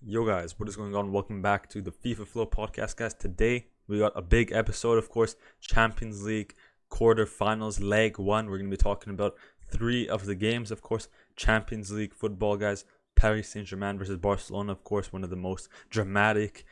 Yo guys, what is going on? Welcome back to the FIFA Flow podcast, guys. Today we got a big episode, of course, Champions League quarterfinals, leg one. We're going to be talking about three of the games, of course, Champions League football, guys. Paris Saint-Germain versus Barcelona, of course, one of the most dramatic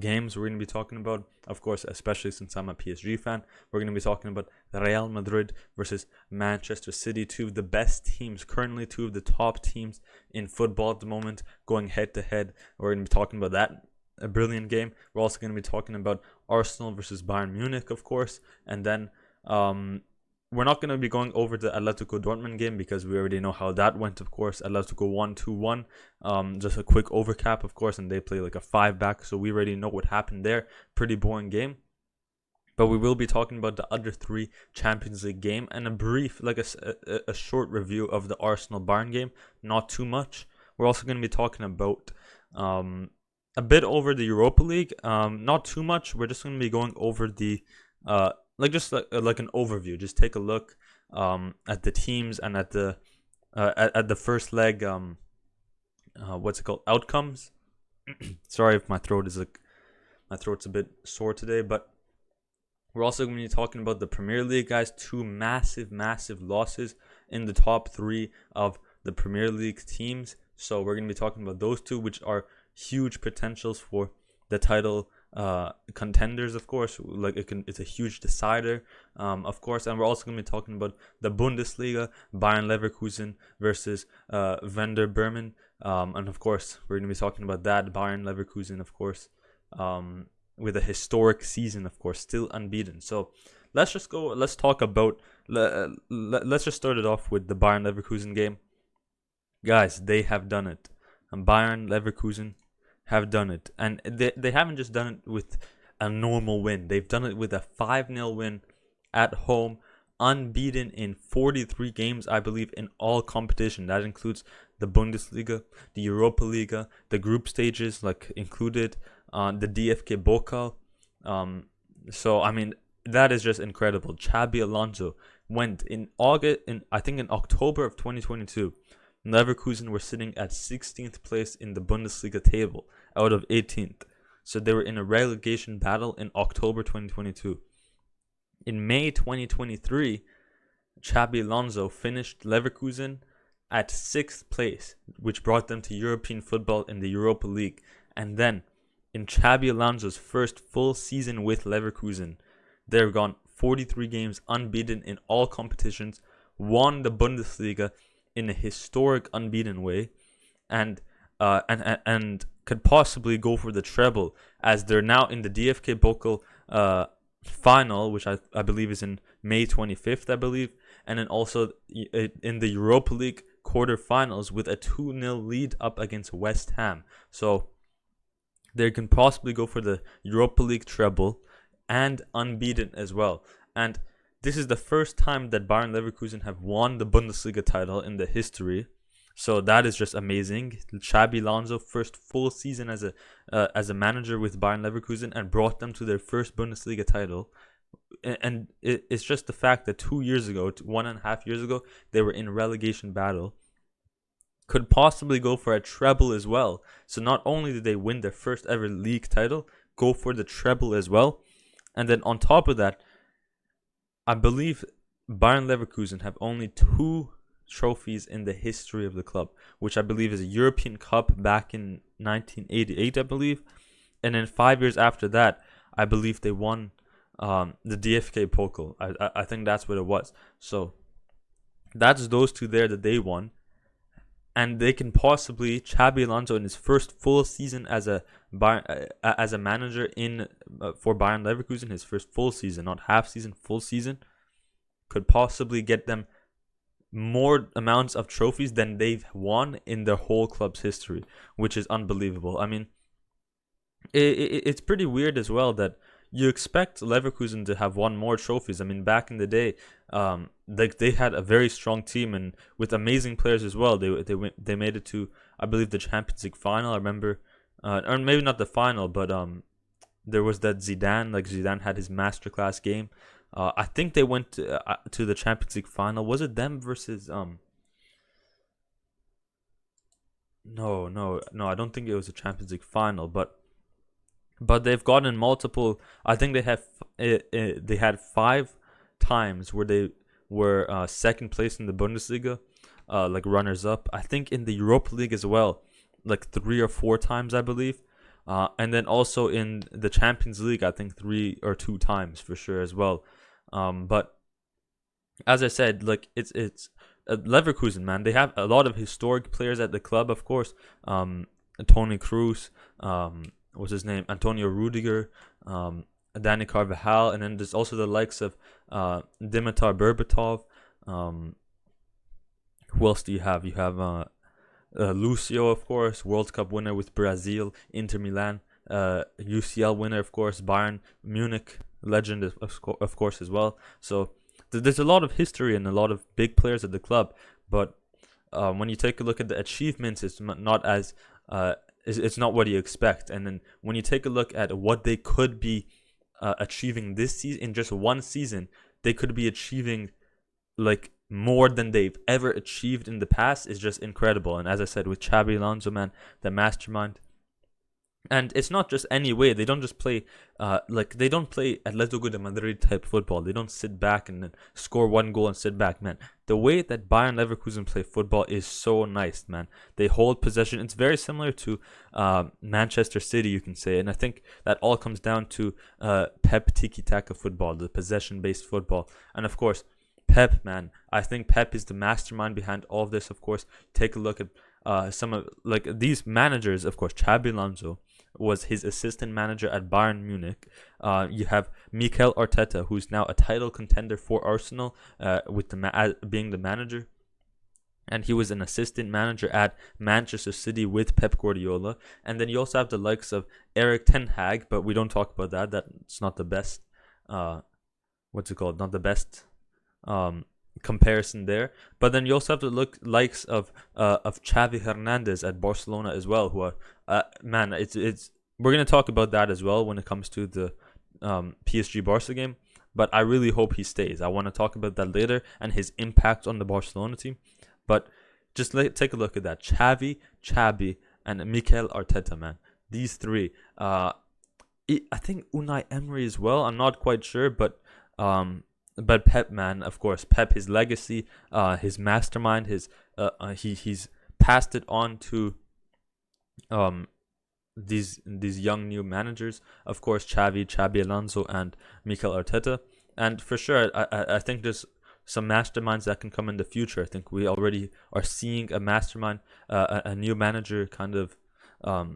games we're going to be talking about, of course, especially since I'm a PSG fan. We're going to be talking about Real Madrid versus Manchester City, two of the best teams currently, two of the top teams in football at the moment, going head to head. We're going to be talking about that, a brilliant game. We're also going to be talking about Arsenal versus Bayern Munich, of course, and then we're not going to be going over the Atletico Dortmund game because we already know how that went, of course. Atletico won 2-1. Just a quick overcap, of course, and they play like a 5-back, so we already know what happened there. Pretty boring game. But we will be talking about the other three Champions League game and a brief, like a short review of the Arsenal-Bayern game. Not too much. We're also going to be talking about a bit over the Europa League. Not too much. We're just going to be going over the like an overview. Just take a look at the teams and at the first leg. What's it called? Outcomes. Sorry if my throat's a bit sore today, but we're also going to be talking about the Premier League, guys. Two massive losses in the top three of the Premier League teams. So we're going to be talking about those two, which are huge potentials for the title contenders, of course. It's a huge decider, of course. And we're also going to be talking about the Bundesliga, Bayern Leverkusen versus Werder Bremen, and of course we're going to be talking about that Bayern Leverkusen, of course, with a historic season, of course, still unbeaten. So let's just start it off with the Bayern Leverkusen game, guys. They have done it, and Bayern Leverkusen have done it, and they haven't just done it with a normal win. They've done it with a 5-0 win at home, unbeaten in 43 games, I believe, in all competition. That includes the Bundesliga, the Europa Liga, the group stages, like included, the DFK Pokal. So I mean, that is just incredible. Xabi Alonso went in October of 2022. Leverkusen were sitting at 16th place in the Bundesliga table out of 18th. So they were in a relegation battle in October 2022. In May 2023, Xabi Alonso finished Leverkusen at 6th place, which brought them to European football in the Europa League. And then, in Xabi Alonso's first full season with Leverkusen, they've gone 43 games unbeaten in all competitions, won the Bundesliga in a historic unbeaten way, and could possibly go for the treble, as they're now in the DFK Pokal final, which I believe is in May 25th, I believe, and then also in the Europa League quarterfinals with a 2-0 lead up against West Ham. So they can possibly go for the Europa League treble and unbeaten as well. And this is the first time that Bayern Leverkusen have won the Bundesliga title in the history. So that is just amazing. Xabi Alonso, first full season as a manager with Bayern Leverkusen, and brought them to their first Bundesliga title. And it's just the fact that 2 years ago, 1.5 years ago, they were in a relegation battle. Could possibly go for a treble as well. So not only did they win their first ever league title, go for the treble as well. And then on top of that, I believe Bayern Leverkusen have only 2 trophies in the history of the club, which I believe is a European Cup back in 1988, I believe. And then 5 years after that, I believe they won the DFK Pokal. I think that's what it was. So that's those two there that they won. And they can possibly, Xabi Alonso in his first full season as a manager for Bayern Leverkusen, his first full season, not half season, full season, could possibly get them more amounts of trophies than they've won in their whole club's history, which is unbelievable. I mean, it's pretty weird as well that you expect Leverkusen to have won more trophies. I mean, back in the day, they had a very strong team and with amazing players as well. They made it to, I believe, the Champions League final. I remember, or maybe not the final, but there was that Zidane. Like Zidane had his masterclass game. I think they went to the Champions League final. Was it them versus no. I don't think it was a Champions League final, but they've gotten multiple. I think they had 5 times where they were second place in the Bundesliga, like runners up. I think in the Europa League as well, like 3 or 4 times, I believe. And then also in the Champions League, I think 3 or 2 times for sure as well. But as I said, like it's Leverkusen, man. They have a lot of historic players at the club, of course. Tony Cruz, what's his name? Antonio Rudiger, Dani Carvajal, and then there's also the likes of Dimitar Berbatov. Who else do you have? You have Lucio, of course, World Cup winner with Brazil, Inter Milan, UCL winner, of course, Bayern Munich legend, of course, as well. So there's a lot of history and a lot of big players at the club, but when you take a look at the achievements, it's not as it's not what you expect. And then when you take a look at what they could be achieving this season, in just one season, they could be achieving like more than they've ever achieved in the past, is just incredible. And as I said, with Xabi Alonso, man, the mastermind. And it's not just any way. They don't just play they don't play Atletico de Madrid type football. They don't sit back and then score 1 goal and sit back, man. The way that Bayern Leverkusen play football is so nice, man. They hold possession. It's very similar to Manchester City, you can say. And I think that all comes down to Pep tiki-taka football, the possession-based football. And of course, Pep, man. I think Pep is the mastermind behind all of this, of course. Take a look at some of these managers, of course. Xabi Alonso was his assistant manager at Bayern Munich. You have Mikel Arteta, who's now a title contender for Arsenal, with being the manager, and he was an assistant manager at Manchester City with Pep Guardiola. And then you also have the likes of Erik ten Hag, but we don't talk about that. That's not the best. What's it called? Not the best comparison there. But then you also have the likes of Xavi Hernandez at Barcelona as well, who are man, it's we're gonna talk about that as well when it comes to the PSG Barca game. But I really hope he stays. I want to talk about that later and his impact on the Barcelona team. But just take a look at that. Xabi, and Mikel Arteta, man. These three. I think Unai Emery as well. I'm not quite sure, but Pep, man, of course, Pep, his legacy, his mastermind, he's passed it on to these young new managers, of course, Xabi Alonso and Mikel Arteta. And for sure, I think there's some masterminds that can come in the future. I think we already are seeing a mastermind, a new manager kind of I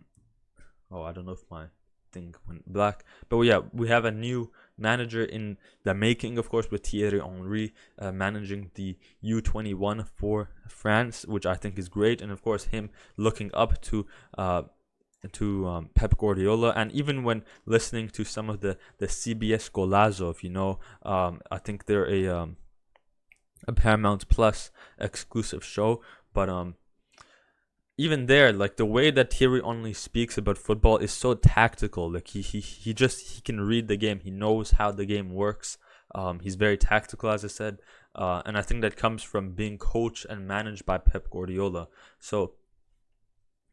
don't know if my thing went black, but yeah, we have a new manager in the making, of course, with Thierry Henry managing the U21 for France, which I think is great. And of course, him looking up to Pep Guardiola. And even when listening to some of the CBS Golazo, if you know, I think they're a Paramount Plus exclusive show, but even there, like the way that Thierry only speaks about football is so tactical. Like he can read the game. He knows how the game works. He's very tactical, as I said, and I think that comes from being coached and managed by Pep Guardiola. So,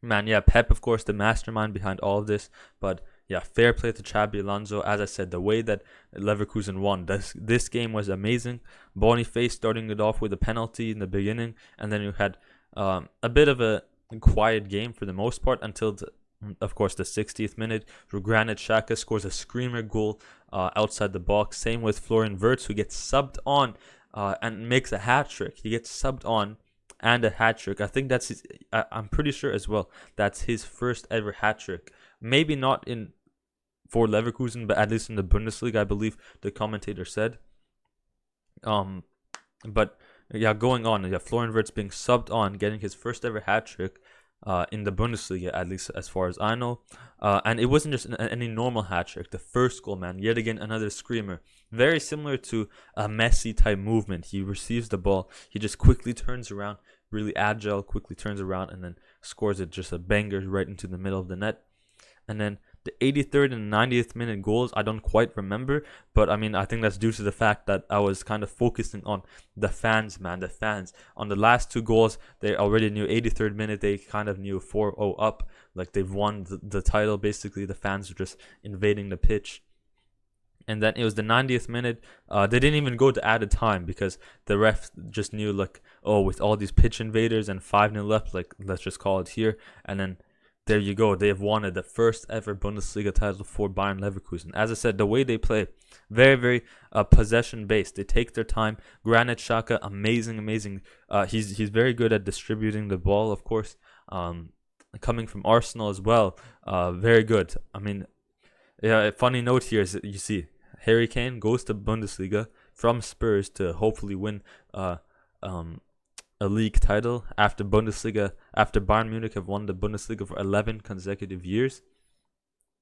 man, yeah, Pep, of course, the mastermind behind all of this. But yeah, fair play to Xabi Alonso. As I said, the way that Leverkusen won, this game was amazing. Boniface starting it off with a penalty in the beginning, and then you had a bit of a quiet game for the most part until, of course, the 60th minute. Granit Xhaka scores a screamer goal outside the box. Same with Florian Wirtz, who gets subbed on and makes a hat-trick. He gets subbed on and a hat-trick. I think that's his, I'm pretty sure as well, that's his first ever hat-trick. Maybe not for Leverkusen, but at least in the Bundesliga, I believe the commentator said. But yeah, going on, yeah, Florian Wirtz being subbed on, getting his first ever hat-trick in the Bundesliga, at least as far as I know. And it wasn't just any normal hat-trick. The first goal, man, yet again, another screamer. Very similar to a Messi-type movement. He receives the ball, he just quickly turns around, really agile, quickly turns around, and then scores it, just a banger right into the middle of the net. And then The 83rd and 90th minute goals, I don't quite remember, but I mean, I think that's due to the fact that I was kind of focusing on the fans, man. The fans. On the last 2 goals, they already knew 83rd minute, they kind of knew 4-0 up. Like, they've won the title, basically. The fans are just invading the pitch. And then it was the 90th minute. They didn't even go to added time because the ref just knew, like, oh, with all these pitch invaders and 5-0 up, like, let's just call it here. And then there you go. They have won the first ever Bundesliga title for Bayern Leverkusen. As I said, the way they play, very, very possession based. They take their time. Granit Xhaka, amazing. He's very good at distributing the ball, of course. Coming from Arsenal as well, very good. I mean, yeah. A funny note here is that you see Harry Kane goes to Bundesliga from Spurs to hopefully win a league title after Bayern Munich have won the Bundesliga for 11 consecutive years.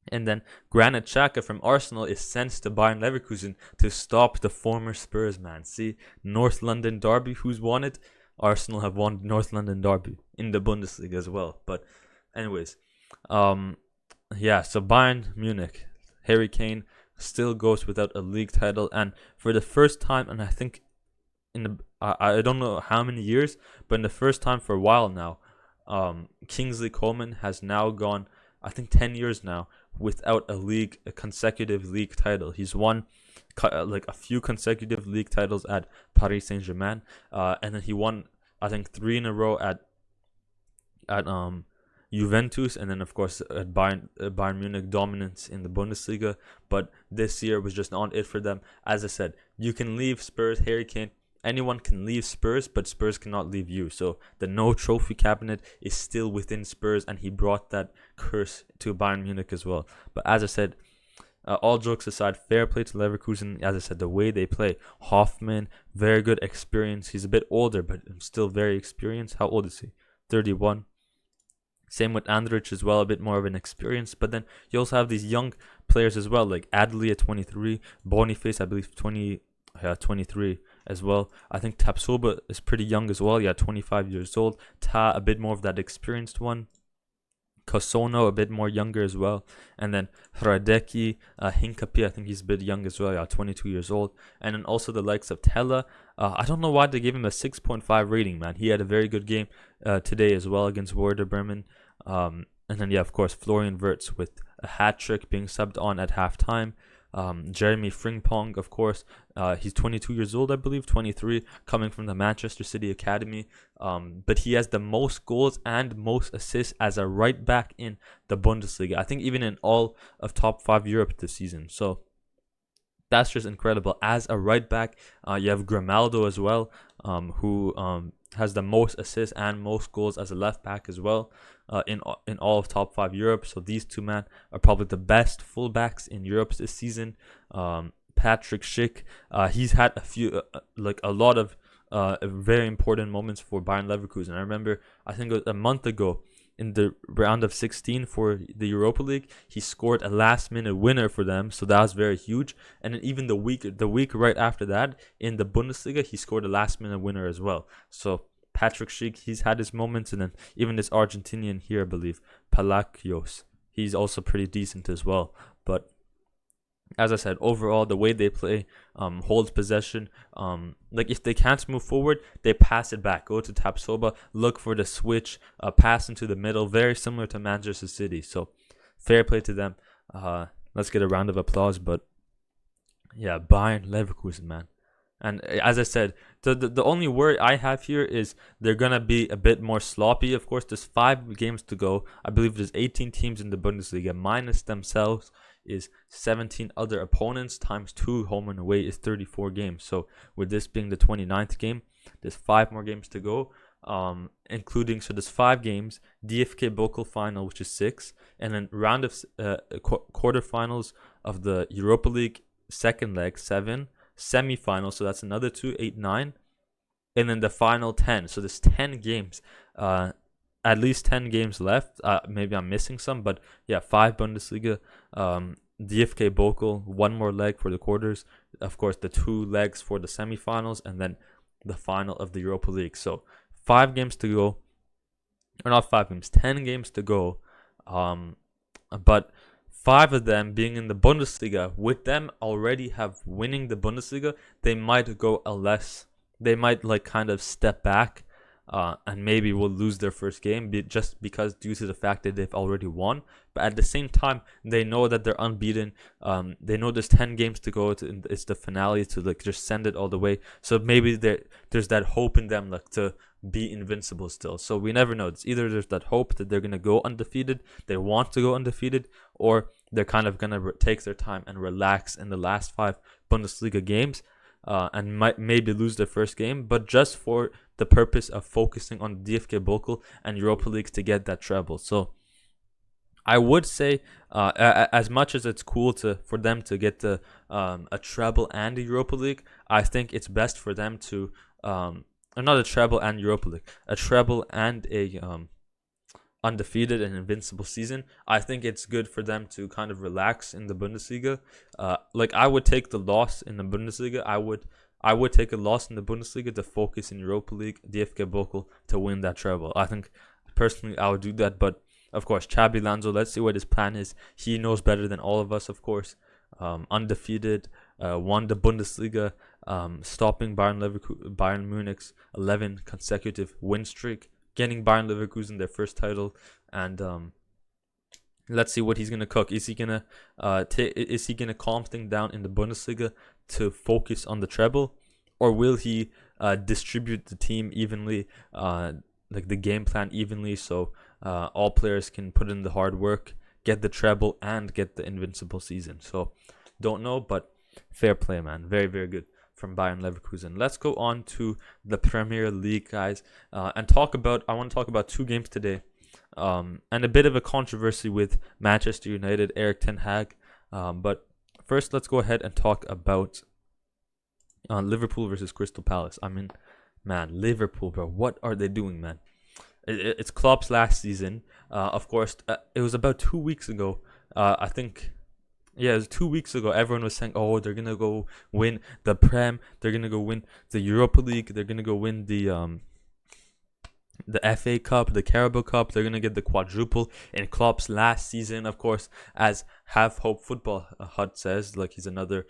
And then Granit Xhaka from Arsenal is sent to Bayern Leverkusen to stop the former Spurs man. See, North London derby, who's won it? Arsenal have won North London derby in the Bundesliga as well. But anyways, yeah, so Bayern Munich, Harry Kane still goes without a league title, and for the first time, and I think I don't know how many years, but in the first time for a while now, Kingsley Coman has now gone, I think 10 years now, without a consecutive league title. He's won like a few consecutive league titles at Paris Saint-Germain, and then he won, I think, 3 in a row at Juventus, and then of course at Bayern Munich, dominance in the Bundesliga. But this year was just not it for them. As I said, you can leave Spurs, Harry Kane, anyone can leave Spurs, but Spurs cannot leave you. So the no trophy cabinet is still within Spurs, and he brought that curse to Bayern Munich as well. But as I said, all jokes aside, fair play to Leverkusen. As I said, the way they play, Hoffman, very good experience. He's a bit older, but still very experienced. How old is he? 31. Same with Andrich as well, a bit more of an experience. But then you also have these young players as well, like Adli at 23, Boniface, I believe 23 as well. I think Tapsoba is pretty young as well, 25 years old. Ta, a bit more of that experienced one. Kosono, a bit more younger as well. And then Hradecki, Hincapi, I think he's a bit young as well, 22 years old. And then also the likes of Tella. I don't know why they gave him a 6.5 rating, man. He had a very good game today as well against Werder Bremen. And then, of course, Florian Wirtz with a hat-trick being subbed on at halftime. Jeremy Frimpong, of course, he's 22 years old, I believe, 23, coming from the Manchester City Academy. But he has the most goals and most assists as a right back in the Bundesliga. I think even in all of top 5 Europe this season. So that's just incredible. As a right back, you have Grimaldo as well, who has the most assists and most goals as a left back as well, in all of top 5 Europe. So these two men are probably the best fullbacks in Europe this season. Patrick Schick, he's had a lot of very important moments for Bayern Leverkusen. I remember, I think it was a month ago, in the round of 16 for the Europa League, he scored a last-minute winner for them, so that was very huge. And then even the week right after that, in the Bundesliga, he scored a last-minute winner as well. So Patrick Schick, he's had his moments, and then even this Argentinian here, I believe, Palacios, he's also pretty decent as well. But as I said, overall, the way they play, holds possession. Like if they can't move forward, they pass it back. Go to Tapsoba, look for the switch, pass into the middle. Very similar to Manchester City. So fair play to them. Let's get a round of applause. But yeah, Bayern Leverkusen, man. And as I said, the only word I have here is they're going to be a bit more sloppy. Of course, there's 5 games to go. I believe there's 18 teams in the Bundesliga, minus themselves is 17 other opponents, times 2 home and away is 34 games. So with this being the 29th game, there's 5 more games to go, including, so there's 5 games, DFK Pokal final, which is 6, and then round of quarterfinals of the Europa League second leg, 7, semi-final, so that's another 2, 8, 9, and then the final 10. So there's 10 games, at least 10 games left. Maybe I'm missing some, but yeah, 5 Bundesliga, DFK Pokal, 1 more leg for the quarters, of course the 2 legs for the semifinals, and then the final of the Europa League. So 5 games to go, or not 5 games, 10 games to go, but 5 of them being in the Bundesliga, with them already have winning the Bundesliga, they might go they might like kind of step back, and maybe will lose their first game just because due to the fact that they've already won. But at the same time, they know that they're unbeaten. They know there's 10 games to go. It's the finale to like just send it all the way. So maybe there's that hope in them like to be invincible still. So we never know. It's either there's that hope that they're gonna go undefeated, they want to go undefeated, or they're kind of gonna take their time and relax in the last 5 Bundesliga games. And might maybe lose their first game, but just for the purpose of focusing on DFK Bokel and Europa League to get that treble. So I would say, as much as it's cool for them to get a treble and a Europa League, I think it's best for them to not a treble and Europa League, a treble and a undefeated and invincible season. I think it's good for them to kind of relax in the Bundesliga. Like I would take the loss in the Bundesliga. I would take a loss in the Bundesliga to focus in Europa League, DFK Bokel to win that treble. I think personally I would do that, but of course Xabi Lanzo, let's see what his plan is. He knows better than all of us, of course. Undefeated, won the Bundesliga, stopping Bayern Munich's 11 consecutive win streak, getting Bayern Leverkusen their first title, and let's see what he's gonna cook. Is he gonna calm things down in the Bundesliga to focus on the treble, or will he distribute the team evenly, like the game plan evenly, so all players can put in the hard work, get the treble, and get the invincible season? So don't know, but fair play, man. Very, very good from Bayern Leverkusen. Let's go on to the Premier League, guys, and I want to talk about 2 games today, and a bit of a controversy with Manchester United, Erik ten Hag. But first, let's go ahead and talk about Liverpool versus Crystal Palace. I mean, man, Liverpool, bro, what are they doing, man? It's Klopp's last season. Of course, it was about 2 weeks ago. I think. Yeah, it was 2 weeks ago. Everyone was saying, "Oh, they're gonna go win the Prem. They're gonna go win the Europa League. They're gonna go win the FA Cup, the Carabao Cup. They're gonna get the quadruple in Klopp's last season." Of course, as Have Hope Football Hut says, like he's another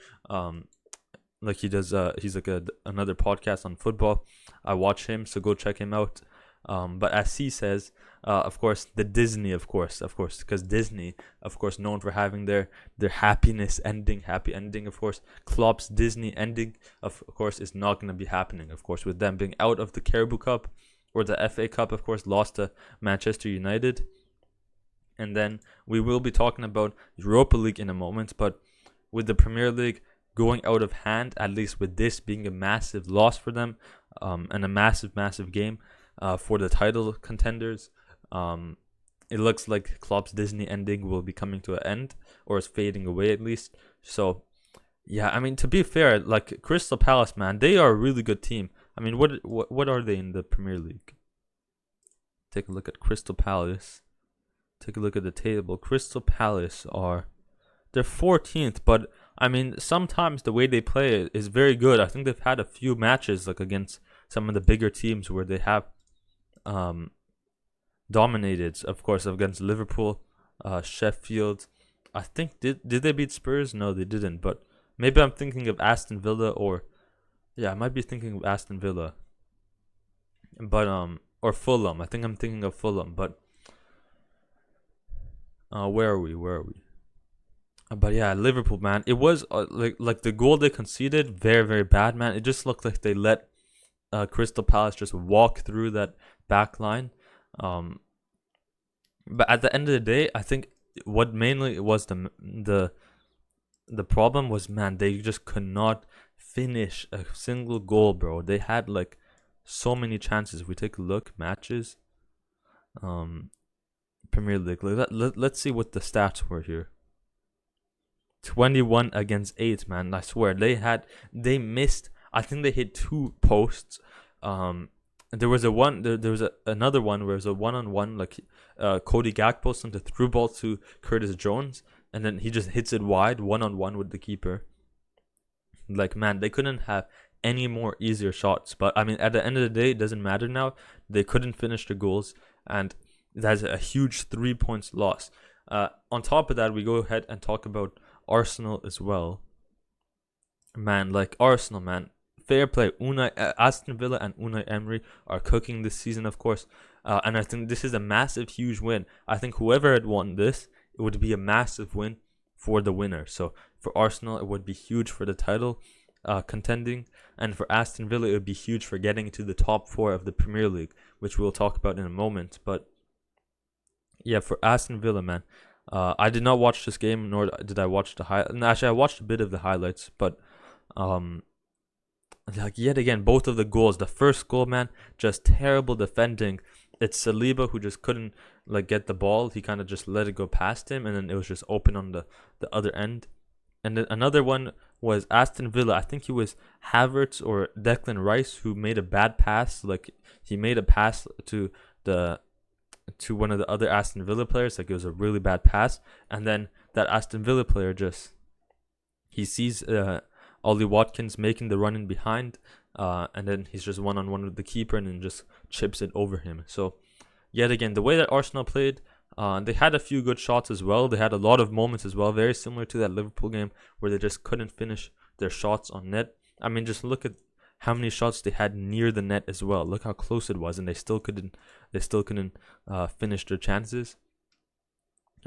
like he does. He's like another podcast on football. I watch him, so go check him out. But as he says, of course, the Disney, of course, because Disney, of course, known for having their happy ending, of course, Klopp's Disney ending, of course, is not going to be happening, of course, with them being out of the Carabao Cup or the FA Cup, of course, lost to Manchester United. And then we will be talking about Europa League in a moment, but with the Premier League going out of hand, at least with this being a massive loss for them, and a massive game, for the title contenders, it looks like Klopp's Disney ending will be coming to an end, or is fading away at least. So, yeah, I mean, to be fair, like Crystal Palace, man, they are a really good team. I mean, what are they in the Premier League? Take a look at Crystal Palace. Take a look at the table. Crystal Palace they're 14th, but I mean, sometimes the way they play is very good. I think they've had a few matches like against some of the bigger teams where they have dominated, of course, against Liverpool, Sheffield. I think did they beat Spurs? No, they didn't. But maybe I'm thinking of Aston Villa, I might be thinking of Aston Villa. But or Fulham. I think I'm thinking of Fulham. But where are we? But yeah, Liverpool, man. It was like the goal they conceded, very, very bad, man. It just looked like they let Crystal Palace just walk through that back line. But at the end of the day, I think what mainly was the problem was, man, they just could not finish a single goal, bro. They had like so many chances. If we take a look, matches, Premier League. Let's see what the stats were here. 21 against 8, man. I swear they missed. I think they hit 2 posts. There was another one where it was a one-on-one, like Cody Gakpo sent a through ball to Curtis Jones, and then he just hits it wide, one-on-one with the keeper. Like, man, they couldn't have any more easier shots. But I mean, at the end of the day, it doesn't matter now. They couldn't finish the goals, and that's a huge 3 points loss. On top of that, we go ahead and talk about Arsenal as well. Man, like Arsenal, man, fair play. Aston Villa and Unai Emery are cooking this season, of course, and I think this is a massive, huge win. I think whoever had won this, it would be a massive win for the winner. So for Arsenal, it would be huge for the title contending, and for Aston Villa, it would be huge for getting to the top 4 of the Premier League, which we'll talk about in a moment. But yeah, for Aston Villa, man, I did not watch this game, nor did I watch the Actually, I watched a bit of the highlights, but like yet again, both of the goals. The first goal, man, just terrible defending. It's Saliba who just couldn't like get the ball. He kind of just let it go past him, and then it was just open on the other end. And then another one was Aston Villa. I think he was Havertz or Declan Rice who made a bad pass. Like he made a pass to one of the other Aston Villa players. Like it was a really bad pass, and then that Aston Villa player he sees Ollie Watkins making the run in behind, and then he's just one-on-one with the keeper and then just chips it over him. So yet again, the way that Arsenal played, they had a few good shots as well. They had a lot of moments as well, very similar to that Liverpool game where they just couldn't finish their shots on net. I mean, just look at how many shots they had near the net as well. Look how close it was, and they still couldn't finish their chances.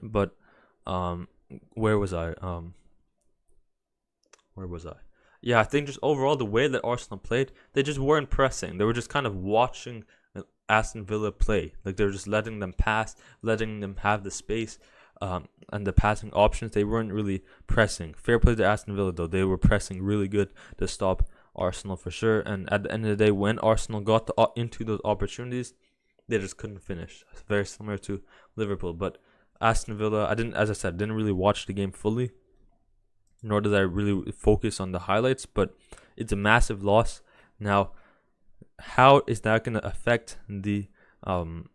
But where was I? Yeah, I think just overall the way that Arsenal played, they just weren't pressing. They were just kind of watching Aston Villa play. Like they were just letting them pass, letting them have the space and the passing options. They weren't really pressing. Fair play to Aston Villa though. They were pressing really good to stop Arsenal for sure. And at the end of the day, when Arsenal got into those opportunities, they just couldn't finish. Very similar to Liverpool. But Aston Villa, as I said, didn't really watch the game fully, nor did I really focus on the highlights, but it's a massive loss. Now, how is that going to affect the, of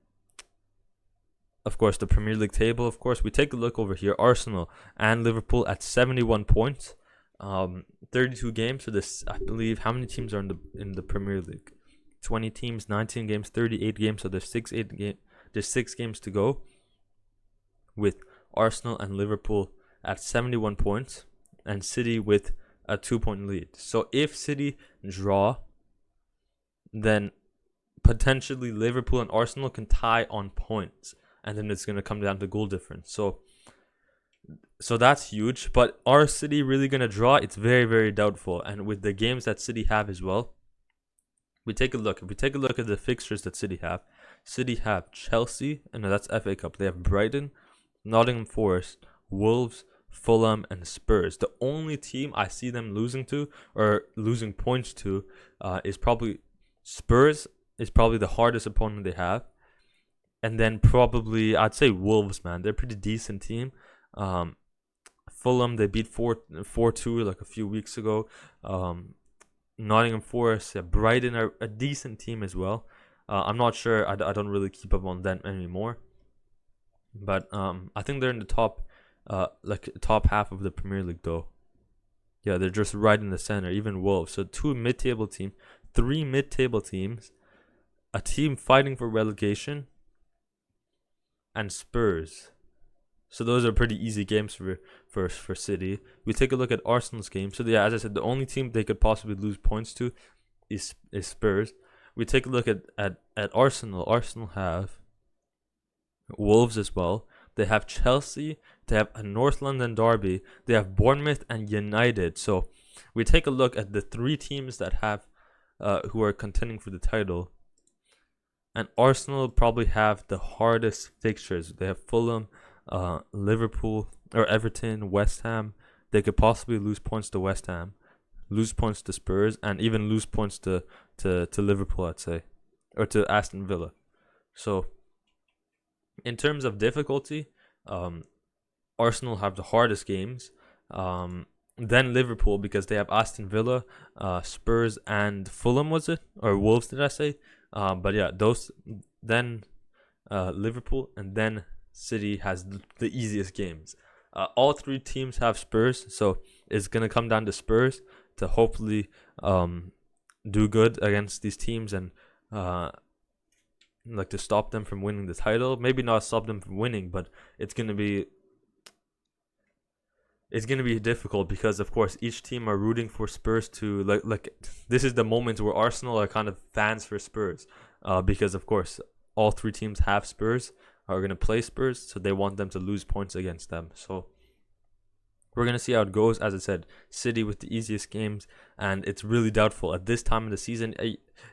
course, the Premier League table? Of course, we take a look over here. Arsenal and Liverpool at 71 points, 32 games. So this, I believe, how many teams are in the Premier League? 20 teams, 19 games, 38 games. So there's 6 games to go, with Arsenal and Liverpool at 71 points. And City with a 2-point lead. So if City draw, then potentially Liverpool and Arsenal can tie on points, and then it's going to come down to goal difference. So that's huge. But are City really going to draw? It's very, very doubtful. And with the games that City have as well, if we take a look at the fixtures that City have Chelsea, and that's FA Cup. They have Brighton, Nottingham Forest, Wolves, Fulham, and Spurs. The only team I see them losing to or losing points to is probably Spurs. Is probably the hardest opponent they have, and then probably I'd say Wolves. Man, they're a pretty decent team. Fulham, they beat 4-2 like a few weeks ago. Nottingham Forest, Brighton are a decent team as well. I'm not sure. I don't really keep up on them anymore, but I think they're in the top half of the Premier League though. Yeah, they're just right in the center. Even Wolves. So 2 mid-table teams, 3 mid-table teams, a team fighting for relegation, and Spurs. So those are pretty easy games for City. We take a look at Arsenal's game. So yeah, as I said, the only team they could possibly lose points to is Spurs. We take a look at Arsenal. Arsenal have Wolves as well. They have Chelsea. They have a North London derby. They have Bournemouth and United. So we take a look at the 3 teams that have who are contending for the title. And Arsenal probably have the hardest fixtures. They have Fulham, Liverpool, or Everton, West Ham. They could possibly lose points to West Ham, lose points to Spurs, and even lose points to Liverpool, I'd say, or to Aston Villa. So in terms of difficulty, Arsenal have the hardest games. Then Liverpool, because they have Aston Villa, Spurs, and Fulham, was it? Or Wolves, did I say? But yeah, those. Then Liverpool, and then City has the easiest games. All 3 teams have Spurs, so it's going to come down to Spurs to hopefully do good against these teams and like to stop them from winning the title. Maybe not stop them from winning, but it's gonna be difficult because of course each team are rooting for Spurs to like this is the moment where Arsenal are kind of fans for Spurs, because of course all three teams have Spurs, are gonna play Spurs, so they want them to lose points against them. So we're gonna see how it goes. As I said, City with the easiest games, and it's really doubtful at this time of the season.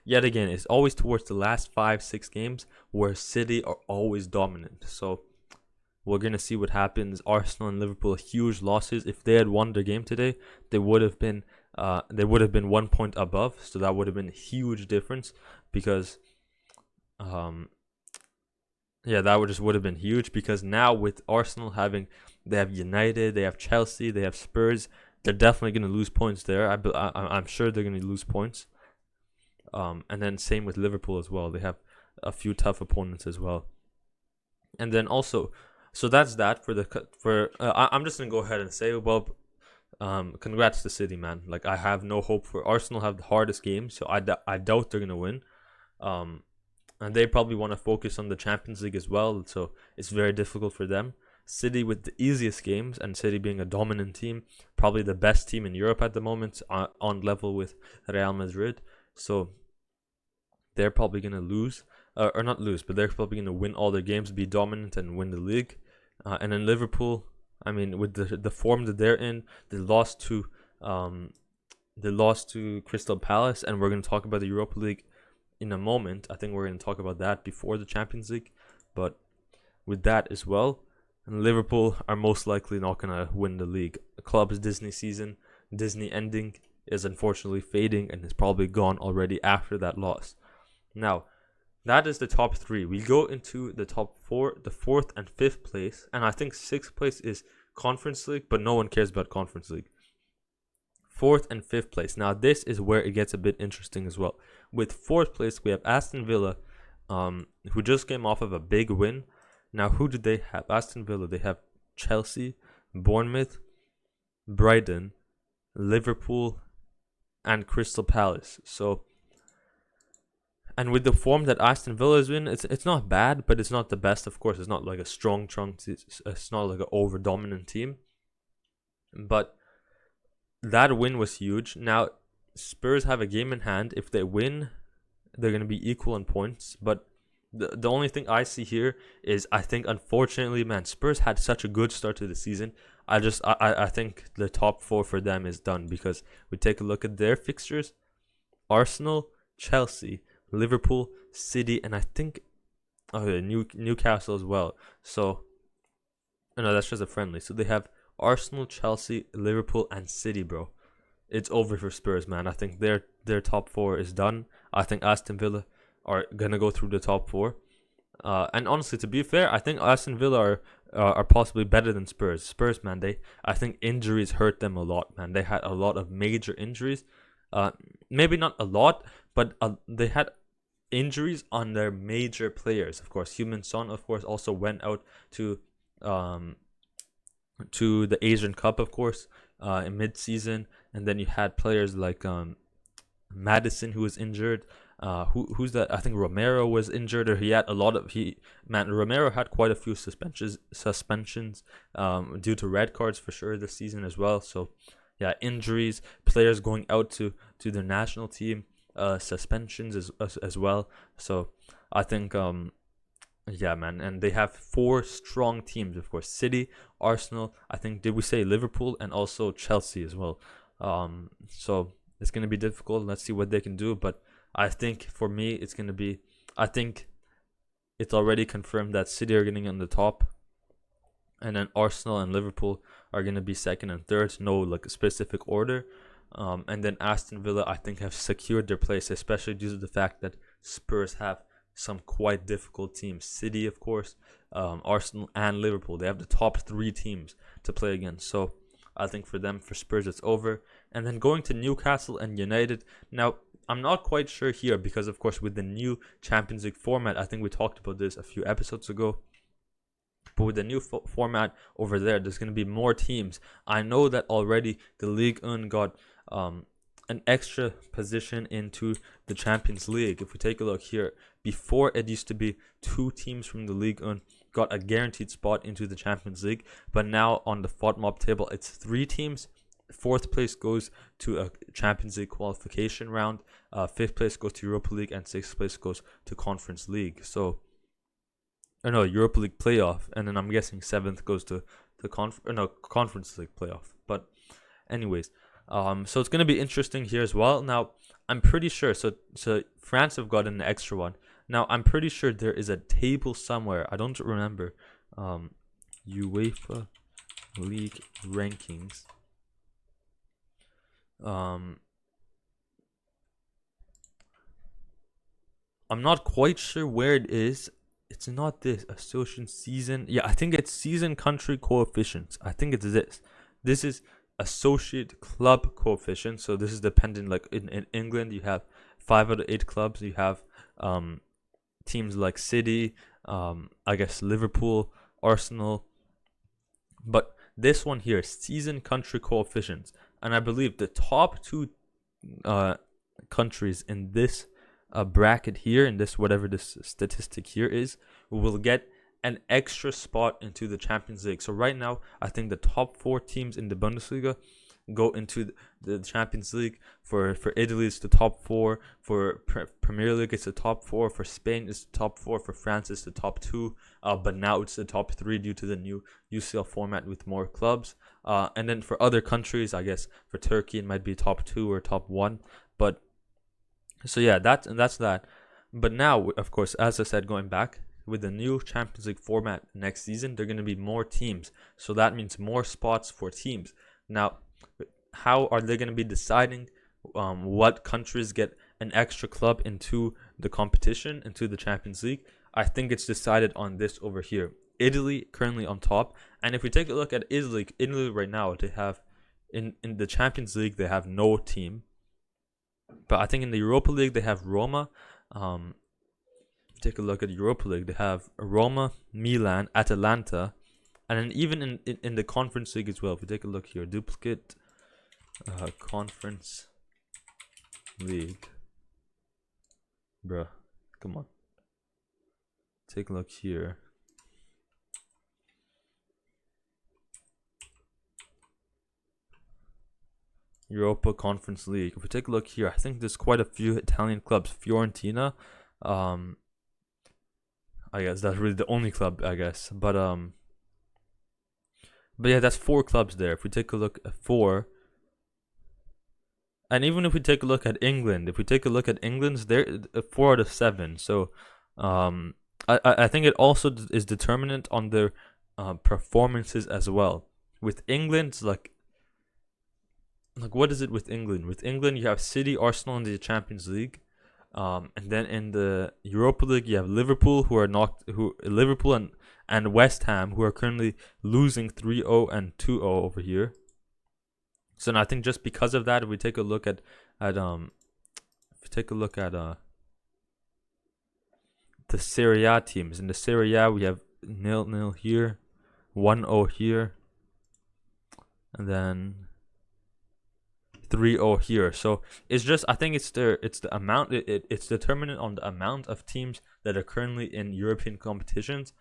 Yet again, it's always towards the last 5-6 games where City are always dominant. So we're going to see what happens. Arsenal and Liverpool, huge losses. If they had won their game today, they would have been 1 point above. So that would have been a huge difference because, that would have been huge because now with Arsenal they have United, they have Chelsea, they have Spurs. They're definitely going to lose points there. I'm sure they're going to lose points. And then same with Liverpool as well. They have a few tough opponents as well. And then also, so that's that I'm just gonna go ahead and say, well, congrats to City, man. Like I have no hope for Arsenal. Have the hardest game, so I doubt they're gonna win. And they probably want to focus on the Champions League as well, so it's very difficult for them. City with the easiest games, and City being a dominant team, probably the best team in Europe at the moment, on level with Real Madrid. So they're probably gonna lose. Or not lose, but they're probably going to win all their games, be dominant, and win the league. And then Liverpool, I mean, with the form that they're in, they lost to Crystal Palace, and we're going to talk about the Europa League in a moment. I think we're going to talk about that before the Champions League, but with that as well, and Liverpool are most likely not going to win the league. The club's Disney ending is unfortunately fading, and is probably gone already after that loss. Now, that is the top three. We go into the top four, the fourth and fifth place, and I think sixth place is Conference League, but no one cares about Conference League. Fourth and fifth place. Now this is where it gets a bit interesting as well. With fourth place, we have Aston Villa, who just came off of a big win. Now who do they have? Aston Villa, they have Chelsea, Bournemouth, Brighton, Liverpool, and Crystal Palace. So, and with the form that Aston Villa is in, it's not bad, but it's not the best. Of course, it's not like a strong trunk. It's not like an over dominant team. But that win was huge. Now Spurs have a game in hand. If they win, they're going to be equal in points. But the only thing I see here is, I think unfortunately, man, Spurs had such a good start to the season. I think the top four for them is done, because we take a look at their fixtures: Arsenal, Chelsea, Liverpool, City, and I think Newcastle as well. So no, that's just a friendly. So they have Arsenal, Chelsea, Liverpool, and City, bro. It's over for Spurs, man. I think their top four is done. I think Aston Villa are gonna go through the top four. And honestly, to be fair, I think Aston Villa are possibly better than Spurs. Spurs, man, I think injuries hurt them a lot, man. They had a lot of major injuries. Maybe not a lot, but they had injuries on their major players. Of course, Heung-min Son, of course, also went out to the Asian Cup, of course, in mid-season. And then you had players like Madison, who was injured. Who's that? I think Romero was injured, or he had a lot of Romero had quite a few suspensions due to red cards for sure this season as well. So yeah, injuries, players going out to their national team, suspensions as well. So I think yeah, man, and they have four strong teams, of course: City, Arsenal, I think, did we say Liverpool, and also Chelsea as well. So it's going to be difficult. Let's see what they can do, but I think for me, I think it's already confirmed that City are getting on the top, and then Arsenal and Liverpool are going to be second and third. No like a specific order. And then Aston Villa, I think, have secured their place, especially due to the fact that Spurs have some quite difficult teams. City, of course, Arsenal and Liverpool. They have the top three teams to play against. So I think for Spurs, it's over. And then going to Newcastle and United. Now, I'm not quite sure here because, of course, with the new Champions League format, I think we talked about this a few episodes ago. But with the new format over there's going to be more teams. I know that already the Ligue 1 got an extra position into the Champions League. If we take a look here, before it used to be 2 teams from the League got a guaranteed spot into the Champions League, but now on the FODMAP table it's 3 teams. 4th place goes to a Champions League qualification round, 5th place goes to Europa League, and 6th place goes to Conference League. So, Europa League playoff, and then I'm guessing 7th goes to the Conference League playoff. But anyways, so it's gonna be interesting here as well. Now I'm pretty sure. So France have got an extra one. Now I'm pretty sure there is a table somewhere. I don't remember. UEFA League rankings. I'm not quite sure where it is. It's not this association season. Yeah, I think it's season country coefficients. I think it's this. This is associate club coefficient. So this is dependent. Like in England, you have 5 out of 8 clubs. You have teams like City, I guess Liverpool, Arsenal. But this one here, season country coefficients, and I believe the top 2 countries in this bracket here, in this whatever this statistic here is, will get an extra spot into the Champions League. So right now, I think the top 4 teams in the Bundesliga go into the Champions League. For Italy, it's the top 4. For Premier League, it's the top 4. For Spain, it's the top 4. For France, it's the top 2. But now it's the top 3 due to the new UCL format with more clubs. And then for other countries, I guess for Turkey, it might be top 2 or top 1. But so yeah, that's that. But now, of course, as I said, going back, with the new Champions League format next season, there are going to be more teams. So that means more spots for teams. Now, how are they going to be deciding what countries get an extra club into the competition, into the Champions League? I think it's decided on this over here. Italy currently on top. And if we take a look at Italy right now, they have, in the Champions League, they have no team. But I think in the Europa League, they have Roma. Take a look at Europa League. They have Roma, Milan, Atalanta, and then even in the Conference League as well. If we take a look here, duplicate Conference League. Bruh, come on. Take a look here. Europa Conference League. If we take a look here, I think there's quite a few Italian clubs. Fiorentina, I guess that's really the only club, I guess. But yeah, that's 4 clubs there. If we take a look at 4, and even if we take a look at England, they're 4 out of 7. So I think it also is determinant on their performances as well. With England, like what is it with England? With England, you have City, Arsenal in the Champions League. And then in the Europa League, you have Liverpool, Liverpool and West Ham, who are currently losing 3-0 and 2-0 over here. So now I think just because of that, if we take a look at the Serie A teams. In the Serie A, we have 0-0 here, 1-0 here, and then 3-0 here. So it's just, I think it's the amount, it's determinant on the amount of teams that are currently in European competitions,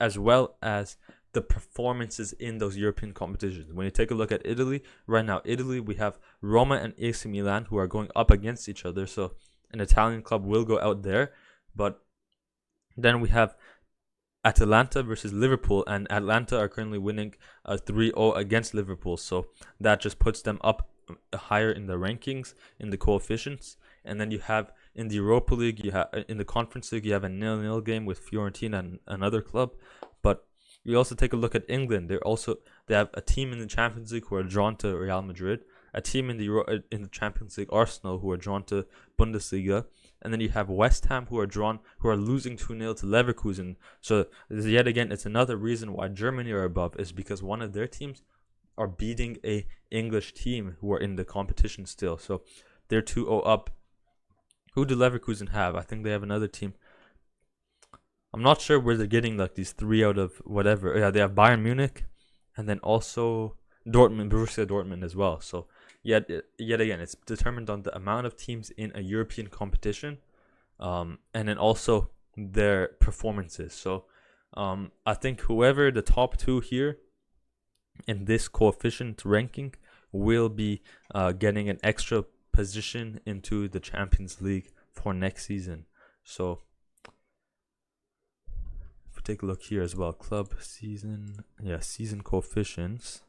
as well as the performances in those European competitions. When you take a look at Italy, right now, we have Roma and AC Milan who are going up against each other. So an Italian club will go out there. But then we have Atalanta versus Liverpool, and Atalanta are currently winning 3-0 against Liverpool. So that just puts them up higher in the rankings, in the coefficients. And then you have in the Europa League, in the Conference League, you have a 0-0 game with Fiorentina and another club. But you also take a look at England. They have a team in the Champions League who are drawn to Real Madrid, a team in the Champions League, Arsenal, who are drawn to Bundesliga, and then you have West Ham who are losing 2-0 to Leverkusen. So yet again, it's another reason why Germany are above, is because one of their teams are beating a English team who are in the competition still. So they're 2-0 up. Who do Leverkusen have? I think they have another team. I'm not sure where they're getting like these 3 out of whatever. Yeah, they have Bayern Munich, and then also Borussia Dortmund as well. So yet again, it's determined on the amount of teams in a European competition, and then also their performances. So I think whoever the top 2 here in this coefficient ranking will be getting an extra position into the Champions League for next season. So if we take a look here as well, club season, season coefficients.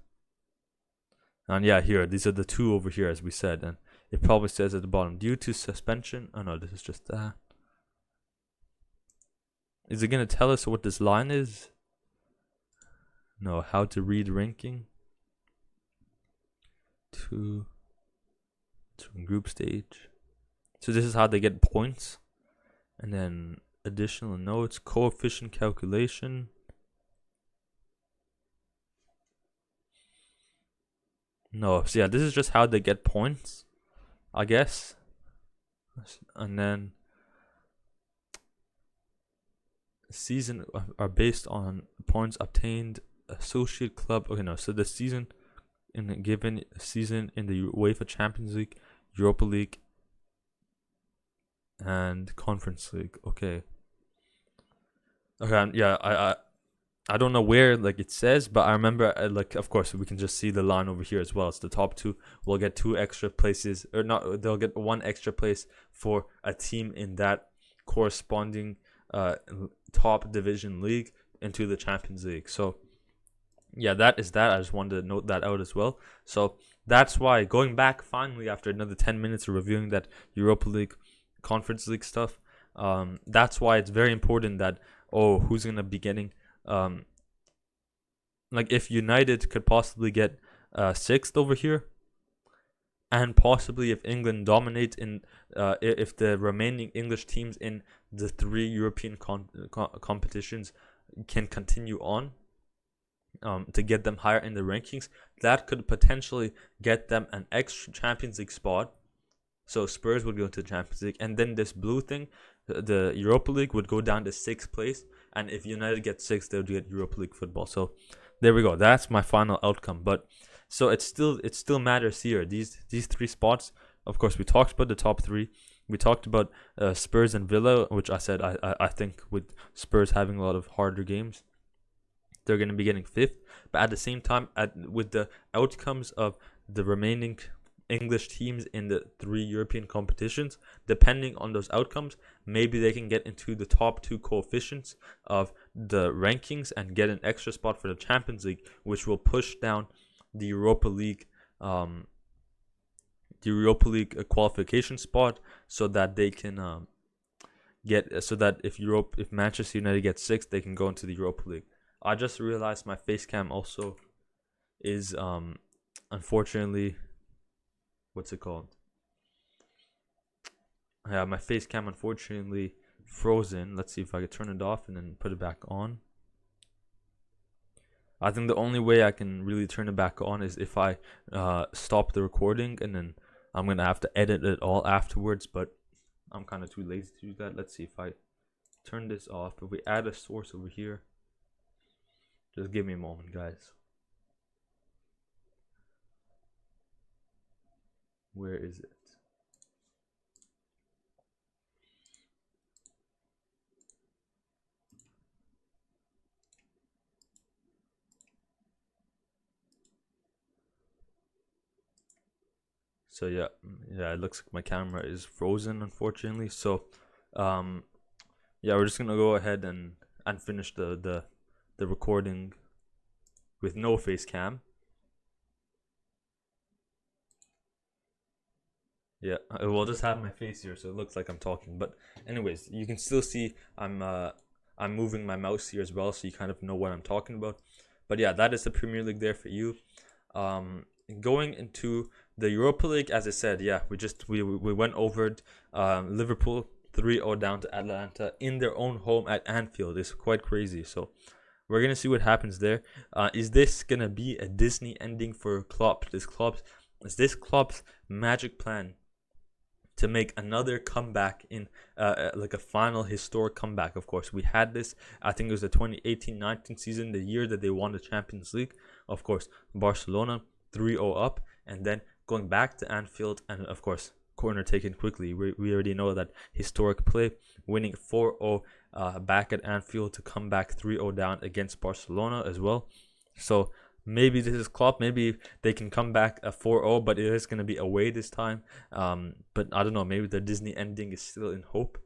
And here, these are the 2 over here, as we said. And it probably says at the bottom, due to suspension. Oh no, this is just that. Is it going to tell us what this line is? No, how to read ranking. 2 group stage. So this is how they get points. And then additional notes, coefficient calculation. No, so this is just how they get points, I guess. And then season are based on points obtained associate club. Okay, no, so the season in a given season in the UEFA Champions League, Europa League, and Conference League. Okay, I don't know where it says, but I remember of course we can just see the line over here as well. It's the top 2 will get 2 extra places, or not, they'll get 1 extra place for a team in that corresponding top division league into the Champions League. So that is that. I just wanted to note that out as well. So that's why, going back finally after another 10 minutes of reviewing that Europa League, Conference League stuff, that's why it's very important that who's going to be getting if United could possibly get 6th over here, and possibly if England dominate in if the remaining English teams in the 3 European competitions can continue on to get them higher in the rankings, that could potentially get them an extra Champions League spot. So Spurs would go to the Champions League, and then this blue thing, the Europa League, would go down to 6th place. And if United gets 6th, they would get Europa League football. So there we go. That's my final outcome. But so it still matters here. These 3 spots. Of course, we talked about the top 3. We talked about Spurs and Villa, which I said I think with Spurs having a lot of harder games, they're going to be getting 5th. But at the same time, with the outcomes of the remaining English teams in the 3 European competitions, depending on those outcomes, maybe they can get into the top 2 coefficients of the rankings and get an extra spot for the Champions League, which will push down the Europa League qualification spot, so that they can if Manchester United gets 6th, they can go into the Europa League. I just realized my face cam also is unfortunately, what's it called? Yeah, my face cam unfortunately frozen. Let's see if I could turn it off and then put it back on. I think the only way I can really turn it back on is if I stop the recording, and then I'm going to have to edit it all afterwards, but I'm kind of too lazy to do that. Let's see if I turn this off. If we add a source over here, just give me a moment, guys. Where is it? So yeah, it looks like my camera is frozen, unfortunately. So we're just gonna go ahead and finish the recording with no face cam. Yeah, we'll just have my face here, so it looks like I'm talking. But anyways, you can still see I'm moving my mouse here as well, so you kind of know what I'm talking about. But yeah, that is the Premier League there for you. Going into the Europa League, as I said, we went over it. Liverpool 3-0 down to Atlanta in their own home at Anfield. It's quite crazy. So we're gonna see what happens there. Is this gonna be a Disney ending for Klopp? Is this Klopp's magic plan to make another comeback in like a final historic comeback? Of course, we had this, I think it was the 2018-19 season, the year that they won the Champions League. Of course, Barcelona 3-0 up, and then going back to Anfield, and of course, corner taken quickly. We already know that historic play, winning 4-0 back at Anfield to come back 3-0 down against Barcelona as well. So maybe this is Klopp. Maybe they can come back 4-0, but it is going to be away this time. But I don't know. Maybe the Disney ending is still in hope.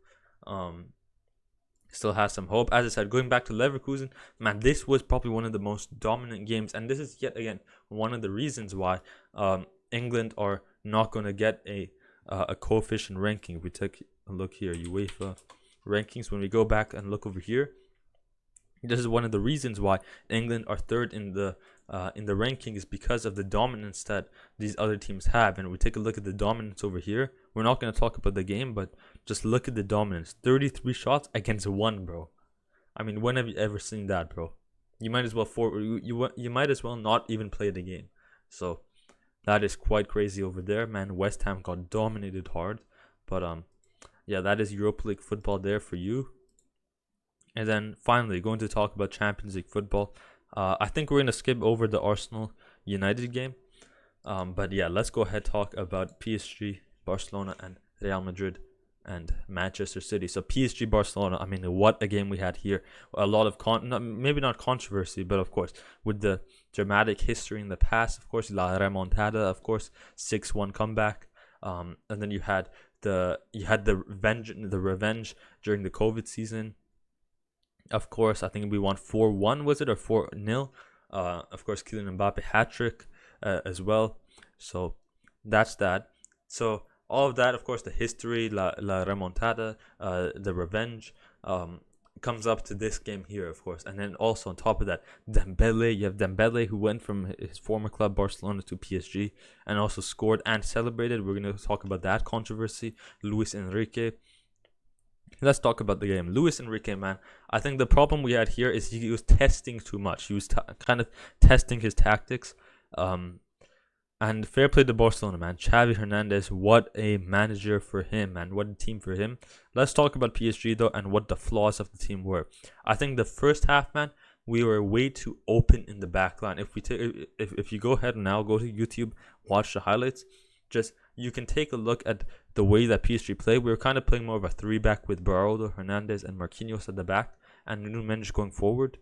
Still has some hope. As I said, going back to Leverkusen, man, this was probably one of the most dominant games, and this is yet again one of the reasons why England are not going to get a coefficient ranking. If we take a look here, UEFA rankings, when we go back and look over here, this is one of the reasons why England are third in the rankings, because of the dominance that these other teams have. And we take a look at the dominance over here. We're not going to talk about the game, but just look at the dominance. 33 shots against 1, bro. I mean, when have you ever seen that, bro? You might as well you might as well not even play the game. So that is quite crazy over there, man. West Ham got dominated hard, but yeah, that is Europa League football there for you. And then finally, going to talk about Champions League football. I think we're going to skip over the Arsenal United game. But yeah, let's go ahead and talk about PSG, Barcelona, and Real Madrid and Manchester City. So PSG, Barcelona, I mean, what a game we had here. A lot of, maybe not controversy, but of course, with the dramatic history in the past, of course, La Remontada, of course, 6-1 comeback. And then you had the revenge during the COVID season. Of course, I think we won 4-1, was it, or 4-0? Of course, Kylian Mbappe hat-trick as well. So that's that. So all of that, of course, the history, La Remontada, the revenge, comes up to this game here, of course. And then also on top of that, Dembele. You have Dembele, who went from his former club Barcelona to PSG and also scored and celebrated. We're going to talk about that controversy. Luis Enrique. Let's talk about the game. Luis Enrique, man, I think the problem we had here is he was testing too much. He was kind of testing his tactics. And fair play to Barcelona, man. Xabi Hernandez, what a manager for him, man. What a team for him. Let's talk about PSG, though, and what the flaws of the team were. I think the first half, man, we were way too open in the back line. If you go ahead and now go to YouTube, watch the highlights, you can take a look at the way that PSG played. We were kind of playing more of a 3-back with Baraldo, Hernandez, and Marquinhos at the back, and Nuno Mendes going forward.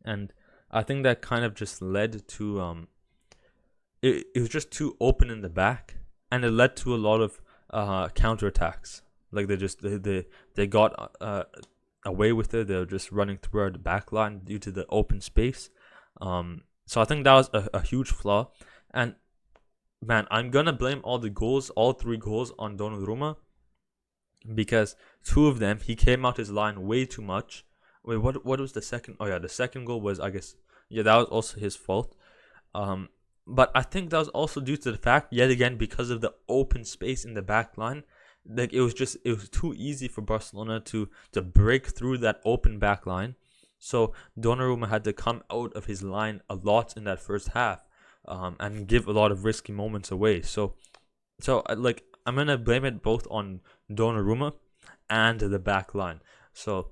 And I think that kind of just led to it was just too open in the back, and it led to a lot of counterattacks. Like they got away with it. They were just running through our back line due to the open space. So I think that was a huge flaw. And man, I'm gonna blame all 3 goals on Donnarumma, because 2 of them, he came out his line way too much. Wait, what was the second? Oh yeah, the second goal was, I guess, yeah, that was also his fault. But I think that was also due to the fact, yet again, because of the open space in the back line, like it was too easy for Barcelona to break through that open back line. So Donnarumma had to come out of his line a lot in that first half, and give a lot of risky moments away. So like, I'm gonna blame it both on Donnarumma and the back line. So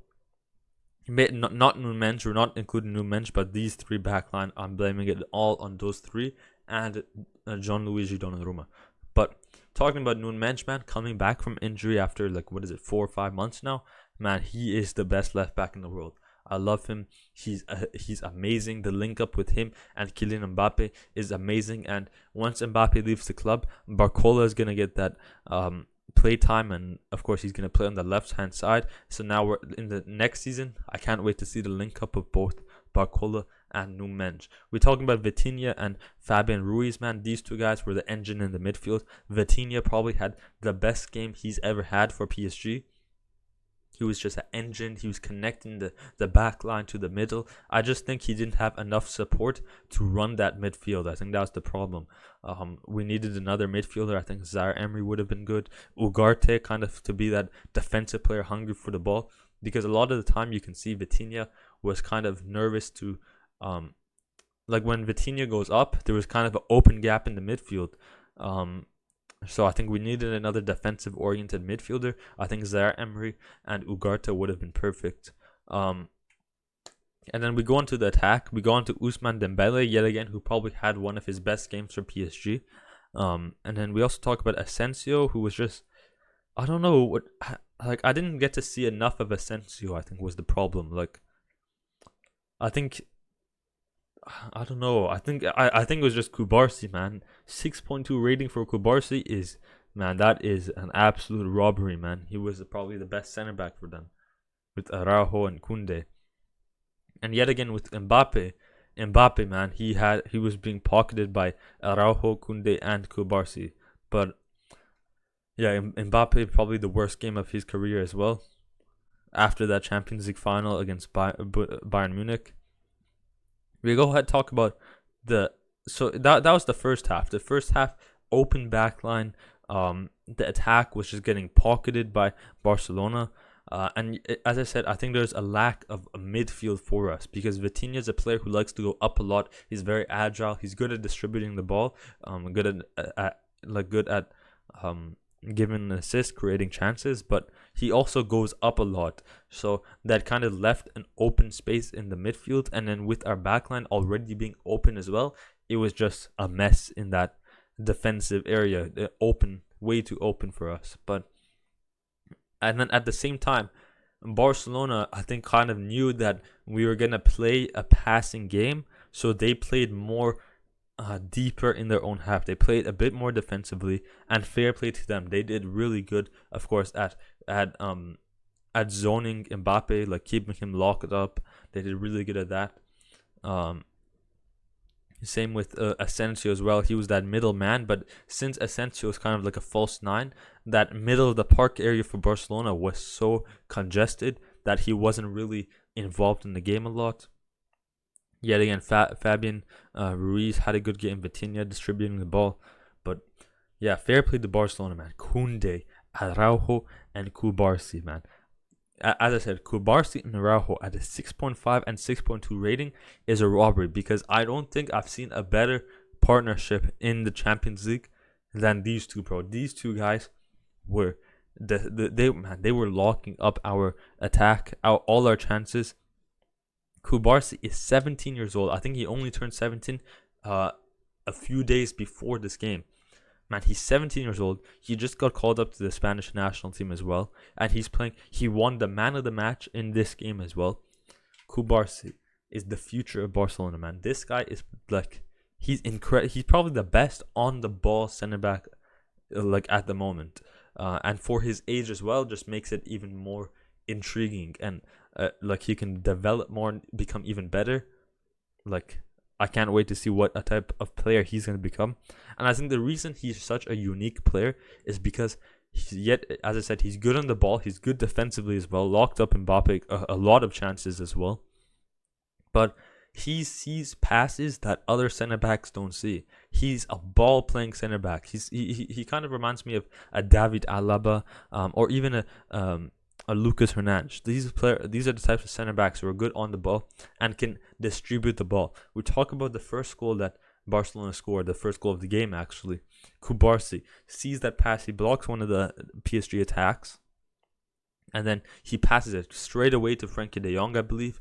not Nuno Mendes, we're not including Nuno Mendes, but these 3 back line, I'm blaming it all on those 3 and Gianluigi Donnarumma. But talking about Nuno Mendes, man, coming back from injury after 4 or 5 months now, man, he is the best left back in the world. I love him. He's amazing. The link up with him and Kylian Mbappe is amazing. And once Mbappe leaves the club, Barcola is gonna get that play time, and of course he's gonna play on the left hand side. So now we're in the next season. I can't wait to see the link up of both Barcola and Nuno Mendes. We're talking about Vitinha and Fabian Ruiz, man. These 2 guys were the engine in the midfield. Vitinha probably had the best game he's ever had for PSG. He was just an engine. He was connecting the back line to the middle. I just think he didn't have enough support to run that midfield. I think that was the problem. We needed another midfielder. I think Zaire-Emery would have been good. Ugarte, kind of to be that defensive player hungry for the ball. Because a lot of the time you can see Vitinha was kind of nervous to... like when Vitinha goes up, there was kind of an open gap in the midfield. So I think we needed another defensive-oriented midfielder. I think Zaire-Emery and Ugarte would have been perfect. And then we go into the attack. We go into Ousmane Dembele, yet again, who probably had one of his best games for PSG. And then we also talk about Asensio, who was just, I don't know what, like, I didn't get to see enough of Asensio, I think was the problem. Like, I think, I don't know. I think it was just Kubarsi, man. 6.2 rating for Kubarsi is, man, that is an absolute robbery, man. He was probably the best center back for them with Araujo and Kunde. And yet again with Mbappe, man, he was being pocketed by Araujo, Kunde, and Kubarsi. But yeah, Mbappe probably the worst game of his career as well. After that Champions League final against Bayern Munich. We go ahead and talk about so that was the first half. The first half, open backline. The attack was just getting pocketed by Barcelona. And as I said, I think there's a lack of a midfield for us because Vitinha is a player who likes to go up a lot. He's very agile. He's good at distributing the ball. Good at giving an assist, creating chances, but he also goes up a lot. So that kind of left an open space in the midfield. And then with our backline already being open as well, it was just a mess in that defensive area. Open, way too open for us. And then at the same time, Barcelona, I think, kind of knew that we were going to play a passing game. So they played more deeper in their own half. They played a bit more defensively, and fair play to them. They did really good, of course, at zoning Mbappe, like keeping him locked up. They did really good at that. Same with Asensio as well. He was that middle man, but since Asensio is kind of like a false nine, that middle of the park area for Barcelona was so congested that he wasn't really involved in the game a lot. Yet again, Fabian Ruiz had a good game. Vitinha distributing the ball. But yeah, fair play to Barcelona, man. Kunde, Araujo, and Kubarsi, man. As I said, Kubarsi and Araujo at a 6.5 and 6.2 rating is a robbery because I don't think I've seen a better partnership in the Champions League than these two, bro. These two guys were they were locking up our attack, all our chances. Kubarsi is 17 years old. I think he only turned 17 a few days before this game. Man, he's 17 years old. He just got called up to the Spanish national team as well. And he's playing. He won the man of the match in this game as well. Kubarsi is the future of Barcelona, man. This guy is like, he's incredible. He's probably the best on the ball center back like at the moment. And for his age as well, just makes it even more intriguing. And like he can develop more and become even better. Like, I can't wait to see what a type of player he's going to become. And I think the reason he's such a unique player is because as I said, he's good on the ball. He's good defensively as well. Locked up Mbappe a lot of chances as well. But he sees passes that other center backs don't see. He's a ball playing center back. He kind of reminds me of a David Alaba or even a Lucas Hernandez. These are the types of center backs who are good on the ball and can distribute the ball. We talk about the first goal that Barcelona scored, the first goal of the game actually. Kubarsi sees that pass, he blocks one of the PSG attacks, and then he passes it straight away to Frenkie de Jong, I believe,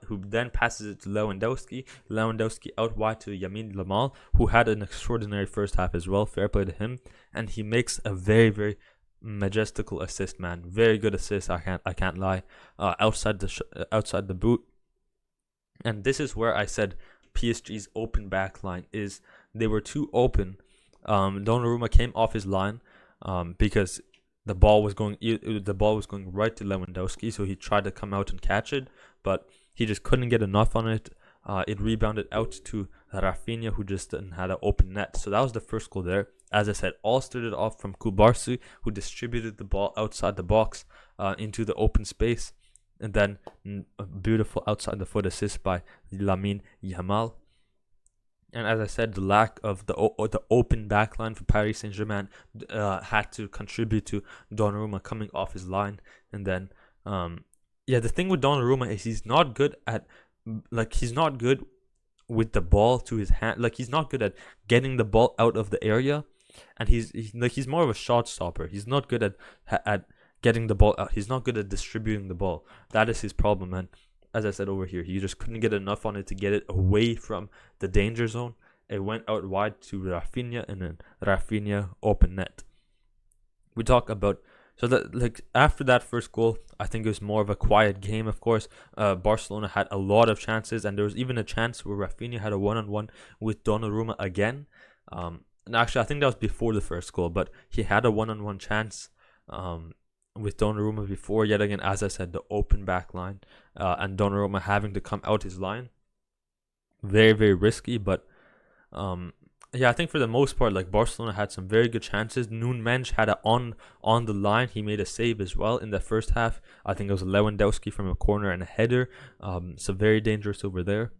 who then passes it to Lewandowski. Lewandowski out wide to Lamine Yamal, who had an extraordinary first half as well. Fair play to him, and he makes a very, very majestical assist, man. Very good assist. I can't lie. Outside the boot, and this is where I said PSG's open back line is they were too open. Donnarumma came off his line because the ball was going right to Lewandowski, so he tried to come out and catch it, but he just couldn't get enough on it. It rebounded out to Rafinha, who just had an open net. So that was the first goal there. As I said, all started off from Kubarsi, who distributed the ball outside the box into the open space. And then a beautiful outside the foot assist by Lamine Yamal. And as I said, the lack of the open backline for Paris Saint-Germain had to contribute to Donnarumma coming off his line. And then, the thing with Donnarumma is he's not good with the ball to his hand. Like, he's not good at getting the ball out of the area. And he's more of a shot stopper. He's not good at getting the ball out. He's not good at distributing the ball. That is his problem, and as I said over here, he just couldn't get enough on it to get it away from the danger zone. it went out wide to Rafinha, and then Rafinha open net. We talk about, so that, like, after that first goal, I think it was more of a quiet game. Of course, Barcelona had a lot of chances, and there was even a chance where Rafinha had a one-on-one with Donnarumma again. And actually, I think that was before the first goal, but he had a one-on-one chance with Donnarumma before. Yet again, as I said, the open back line, and Donnarumma having to come out his line, very, very risky. But yeah, I think for the most part, like, Barcelona had some very good chances. Mensch had it on the line. He made a save as well in the first half. I think it was Lewandowski from a corner and a header. So very dangerous over there.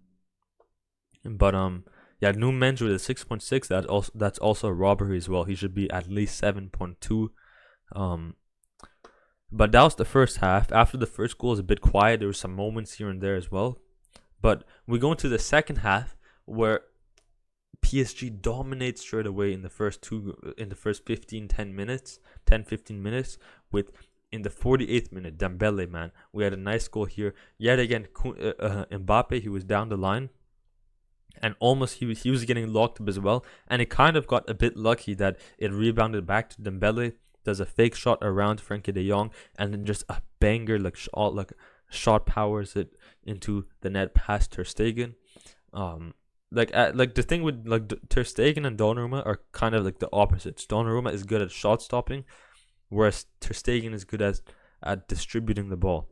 But yeah, Mensch with a 6.6. That's also a robbery as well. He should be at least 7.2. But that was the first half. After the first goal, it was a bit quiet. There were some moments here and there as well. But we go into the second half where PSG dominates straight away in the first 15 minutes, with, in the 48th minute, Dembele, man. We had a nice goal here. Yet again, Mbappe, he was down the line, and almost he was getting locked up as well. And it kind of got a bit lucky that it rebounded back to Dembele, does a fake shot around Frenkie de Jong, and then just a banger, shot powers it into the net past Ter Stegen. Like the thing with, like, Ter Stegen and Donnarumma are kind of like the opposites. Donnarumma is good at shot stopping, whereas Ter Stegen is good at distributing the ball.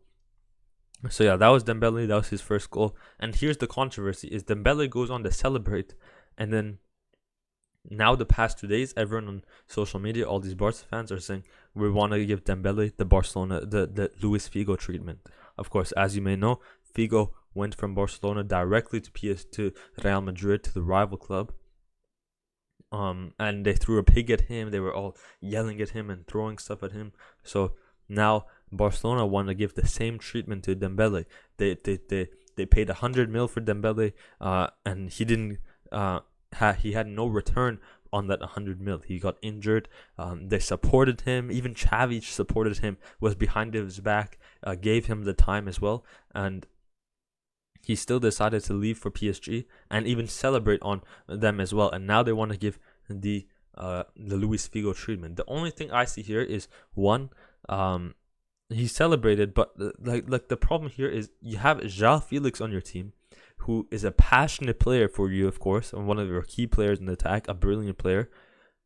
So yeah, that was Dembele. That was his first goal. And here's the controversy: is Dembele goes on to celebrate, and then now the past 2 days, everyone on social media, all these Barca fans are saying we want to give Dembele the Luis Figo treatment. Of course, as you may know, Figo went from Barcelona directly to Real Madrid, to the rival club. And they threw a pig at him. They were all yelling at him and throwing stuff at him. So now Barcelona want to give the same treatment to Dembele. They paid 100 mil for Dembele, and he didn't. He had no return on that 100 mil. He got injured. They supported him. Even Xavi supported him, was behind his back, gave him the time as well, and he still decided to leave for PSG and even celebrate on them as well. And now they want to give the Luis Figo treatment. The only thing I see here is, one, he celebrated, but like the problem here is you have João Felix on your team, who is a passionate player for you, of course, and one of your key players in the attack, a brilliant player.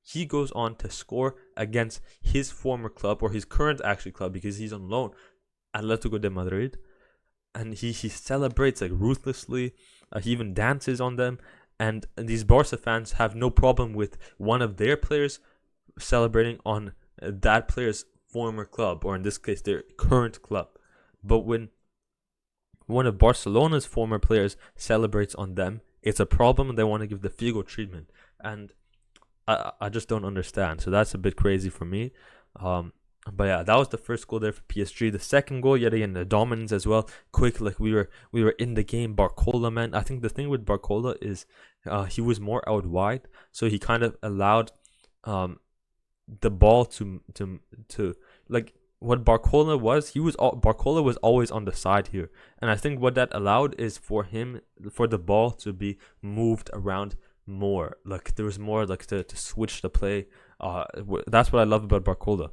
He goes on to score against his former club, or his current actually club, because he's on loan, Atletico de Madrid. And he celebrates like ruthlessly. He even dances on them. And these Barca fans have no problem with one of their players celebrating on that player's former club, or in this case, their current club. But when one of Barcelona's former players celebrates on them, it's a problem, and they want to give the Figo treatment. And I just don't understand. So that's a bit crazy for me. But yeah, that was the first goal there for PSG. The second goal, yet again, the dominance as well. Quick, like we were in the game. Barcola, man. I think the thing with Barcola is he was more out wide, so he kind of allowed the ball to like what Barcola was. Barcola was always on the side here, and I think what that allowed is for the ball to be moved around more. Like there was more like to switch the play. That's what I love about Barcola.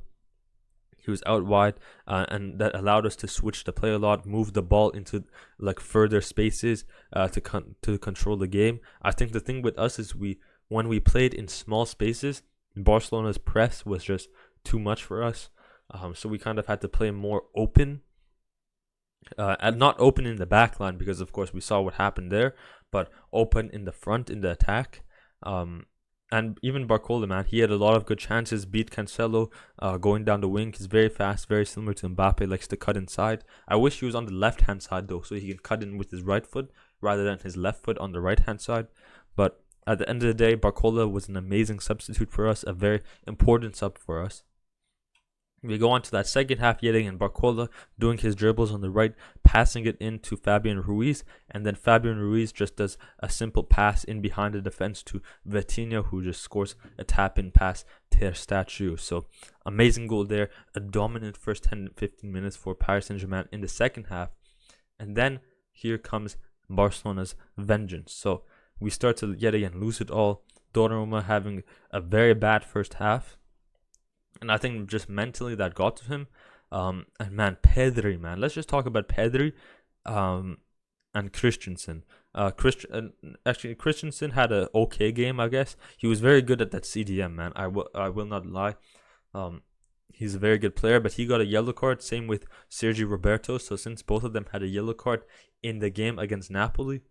He was out wide, and that allowed us to switch the play a lot, move the ball into like further spaces to control the game. I think the thing with us is when we played in small spaces, Barcelona's press was just too much for us. So we kind of had to play more open, and not open in the back line, because of course we saw what happened there, but open in the front in the attack. And even Barcola, man, he had a lot of good chances. Beat Cancelo going down the wing. He's very fast, very similar to Mbappe, likes to cut inside. I wish he was on the left-hand side, though, so he can cut in with his right foot rather than his left foot on the right-hand side. But at the end of the day, Barcola was an amazing substitute for us, a very important sub for us. We go on to that second half, yet again, Barcola doing his dribbles on the right, passing it into Fabian Ruiz, and then Fabian Ruiz just does a simple pass in behind the defense to Vitinha, who just scores a tap-in pass to Statue. So, amazing goal there, a dominant first 10-15 minutes for Paris Saint-Germain in the second half, and then here comes Barcelona's vengeance. So, we start to yet again lose it all. Donnarumma having a very bad first half, and I think just mentally that got to him. And man, Pedri, man, let's just talk about Pedri, and Christensen. Actually, Christensen had a okay game, I guess. He was very good at that CDM, man. I will not lie. He's a very good player, but he got a yellow card. Same with Sergio Roberto. So since both of them had a yellow card in the game against Napoli,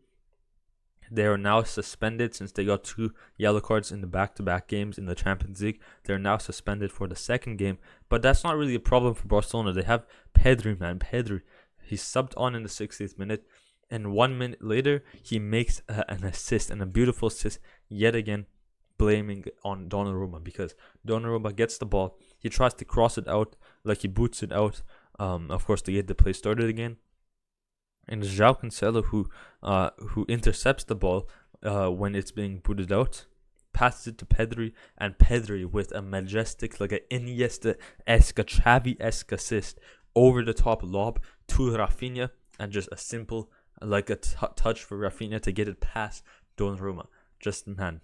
they are now suspended since they got 2 yellow cards in the back-to-back games in the Champions League. They're now suspended for the second game. But that's not really a problem for Barcelona. They have Pedri, man. Pedri. He subbed on in the 60th minute. And 1 minute later, he makes an assist, and a beautiful assist yet again, blaming on Donnarumma, because Donnarumma gets the ball. He tries to cross it out, like he boots it out, of course, to get the play started again. And it's João Cancelo who intercepts the ball when it's being booted out, passes it to Pedri, and Pedri with a majestic, like an Iniesta-esque, a Xavi-esque assist, over the top lob to Rafinha, and just a simple, like a touch for Rafinha to get it past Donnarumma. Just, man,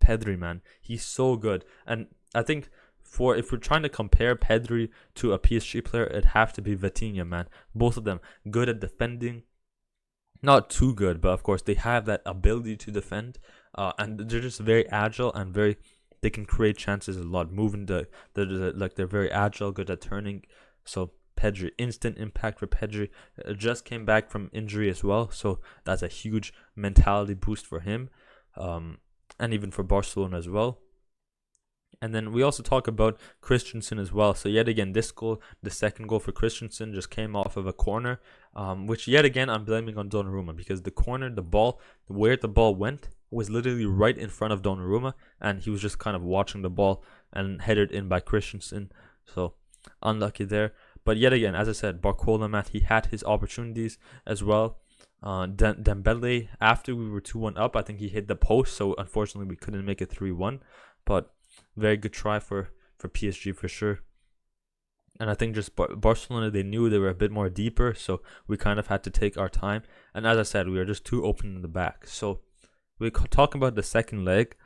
Pedri, man, he's so good. And I think if we're trying to compare Pedri to a PSG player, it'd have to be Vitinha, man. Both of them good at defending. Not too good, but of course they have that ability to defend. And they're just very agile and they can create chances a lot. Moving they're very agile, good at turning. So Pedri, instant impact for Pedri. Just came back from injury as well, so that's a huge mentality boost for him, and even for Barcelona as well. And then we also talk about Christensen as well. So yet again, this goal, the second goal for Christensen, just came off of a corner, which yet again I'm blaming on Donnarumma, because the corner, the ball, where the ball went was literally right in front of Donnarumma, and he was just kind of watching the ball and headed in by Christensen. So unlucky there. But yet again, as I said, Barcola, man, he had his opportunities as well. Dembele, after we were 2-1 up, I think he hit the post, so unfortunately we couldn't make it 3-1. But very good try for PSG for sure. And I think just Barcelona, they knew they were a bit more deeper, so we kind of had to take our time. And as I said, we were just too open in the back. So we talk about the second leg.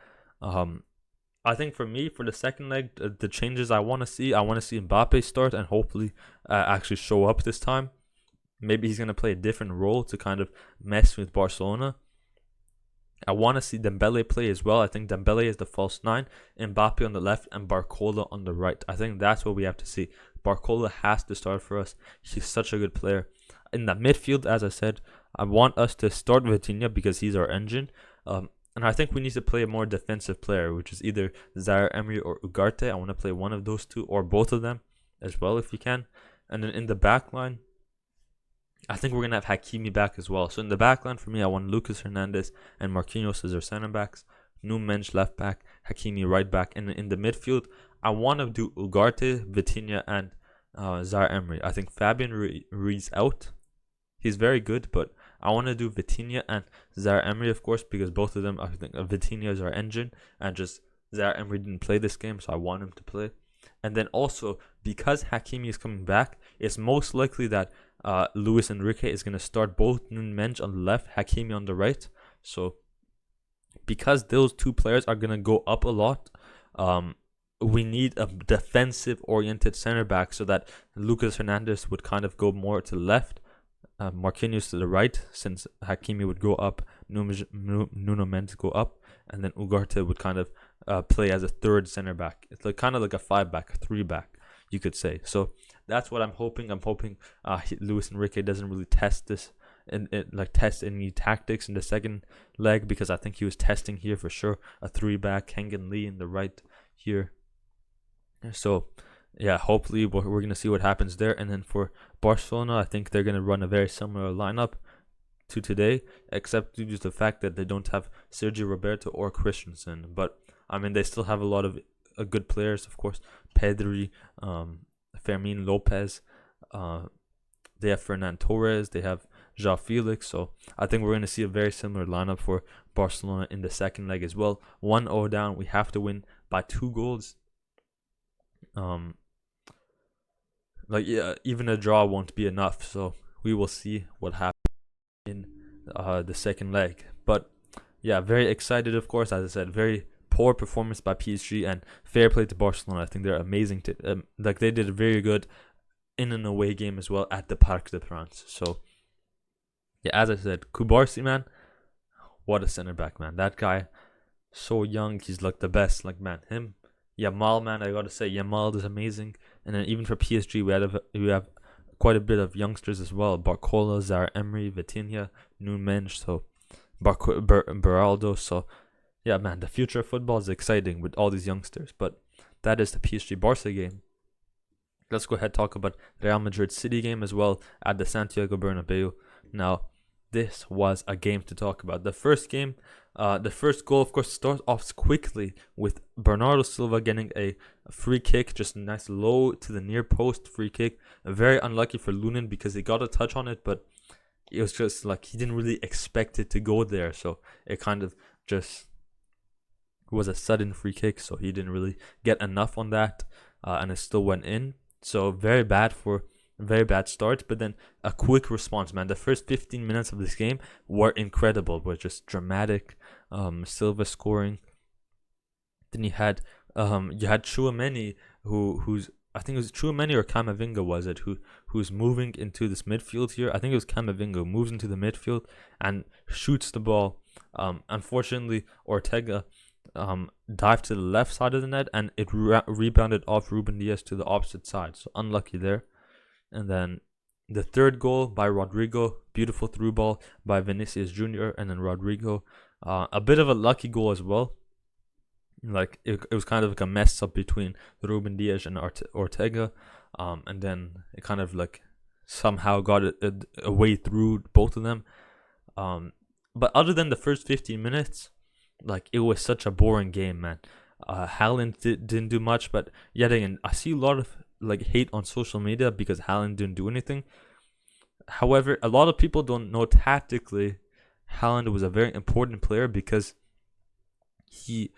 I think for me, for the second leg, the changes I want to see Mbappe start and hopefully actually show up this time. Maybe he's going to play a different role to kind of mess with Barcelona. I want to see Dembele play as well. I think Dembele is the false 9, Mbappe on the left, and Barcola on the right. I think that's what we have to see. Barcola has to start for us. He's such a good player. In the midfield, as I said, I want us to start Vitinha because he's our engine. And I think we need to play a more defensive player, which is either Zaire Emery or Ugarte. I want to play one of those two, or both of them as well if you can. And then in the back line, I think we're going to have Hakimi back as well. So in the back line for me, I want Lucas Hernandez and Marquinhos as our center backs, Nunes left back, Hakimi right back. And in the midfield, I want to do Ugarte, Vitinha, and Zaire Emery. I think Fabian Ruiz out. He's very good, but I want to do Vitinha and Zaire Emery, of course, because both of them, I think Vitinha is our engine, and just Zaire Emery didn't play this game, so I want him to play. And then also, because Hakimi is coming back, it's most likely that Luis Enrique is going to start both Nunes on the left, Hakimi on the right. So because those two players are going to go up a lot, we need a defensive-oriented center back so that Lucas Hernandez would kind of go more to the left, Marquinhos to the right, since Hakimi would go up, Nuno Mendes go up, and then Ugarte would kind of play as a third center back. It's like kind of like a 5-back, a 3-back, you could say. So that's what I'm hoping. I'm hoping Luis Enrique doesn't really test this and test any tactics in the second leg, because I think he was testing here for sure a 3-back, Kengan Lee in the right here. So yeah, hopefully we're going to see what happens there. And then for Barcelona, I think they're going to run a very similar lineup to today, except due to the fact that they don't have Sergio Roberto or Christensen. But I mean, they still have a lot of good players, of course. Pedri, Fermin Lopez, they have Fernan Torres, they have João Felix. So I think we're going to see a very similar lineup for Barcelona in the second leg as well. 1-0 down, we have to win by 2 goals. Even a draw won't be enough, so we will see what happens in the second leg. But yeah, very excited, of course. As I said, very poor performance by PSG, and fair play to Barcelona. I think they're amazing. Like they did very good in an away game as well at the Parc des Princes. So yeah, as I said, Kubarsi, man, what a center back, man. That guy, so young, he's like the best. Like, man, him, Yamal, man, I gotta say, Yamal is amazing. And then even for PSG, we have quite a bit of youngsters as well. Barcola, Zaire Emery, Vitinha, Nunes, so Beraldo. So yeah, man, the future of football is exciting with all these youngsters. But that is the PSG Barca game. Let's go ahead and talk about Real Madrid City game as well at the Santiago Bernabeu. Now, this was a game to talk about. The first game, the first goal, of course, starts off quickly with Bernardo Silva getting a free kick, just a nice low to the near post free kick. Very unlucky for Lunin because he got a touch on it, but it was just like he didn't really expect it to go there. So it kind of just was a sudden free kick, so he didn't really get enough on that, and it still went in. So very bad start, but then a quick response, man. The first 15 minutes of this game were incredible, were just dramatic. Silva scoring. Then you had Chouameni, who's I think it was Chouameni or Camavinga, was it, who's moving into this midfield here. I think it was Camavinga, moves into the midfield and shoots the ball. Unfortunately, Ortega dived to the left side of the net, and it rebounded off Ruben Dias to the opposite side. So unlucky there. And then the third goal by Rodrigo, beautiful through ball by Vinicius Jr. And then Rodrigo, a bit of a lucky goal as well. Like it was kind of like a mess up between Ruben Dias and Ortega, and then it kind of like somehow got a way through both of them. But other than the first 15 minutes, like it was such a boring game, man. Haaland didn't do much, but yet again, I see a lot of like hate on social media because Haaland didn't do anything. However, a lot of people don't know tactically Haaland was a very important player because he,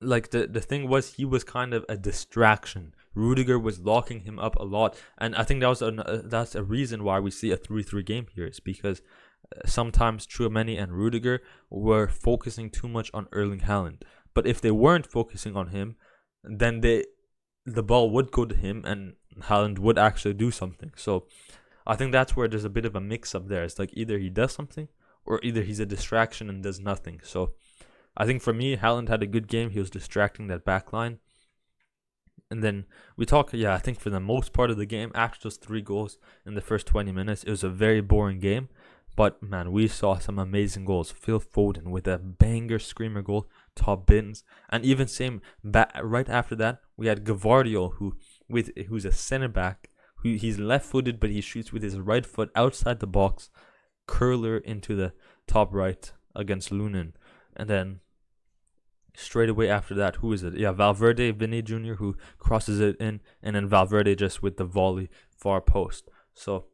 like the thing was, he was kind of a distraction. Rudiger was locking him up a lot, and I think that's a reason why we see a 3-3 game here. It's because sometimes Chouameni and Rudiger were focusing too much on Erling Haaland. But if they weren't focusing on him, then the ball would go to him and Haaland would actually do something. So I think that's where there's a bit of a mix-up there. It's like either he does something or either he's a distraction and does nothing. So I think for me, Haaland had a good game. He was distracting that back line. And then I think for the most part of the game, after those 3 goals in the first 20 minutes, it was a very boring game. But, man, we saw some amazing goals. Phil Foden with a banger screamer goal, top bins. And even right after that, we had Gavardio, who's a center back. He's left-footed, but he shoots with his right foot outside the box, curler into the top right against Lunin. And then straight away after that, who is it? Yeah, Valverde, Vinny Jr., who crosses it in. And then Valverde just with the volley far post. So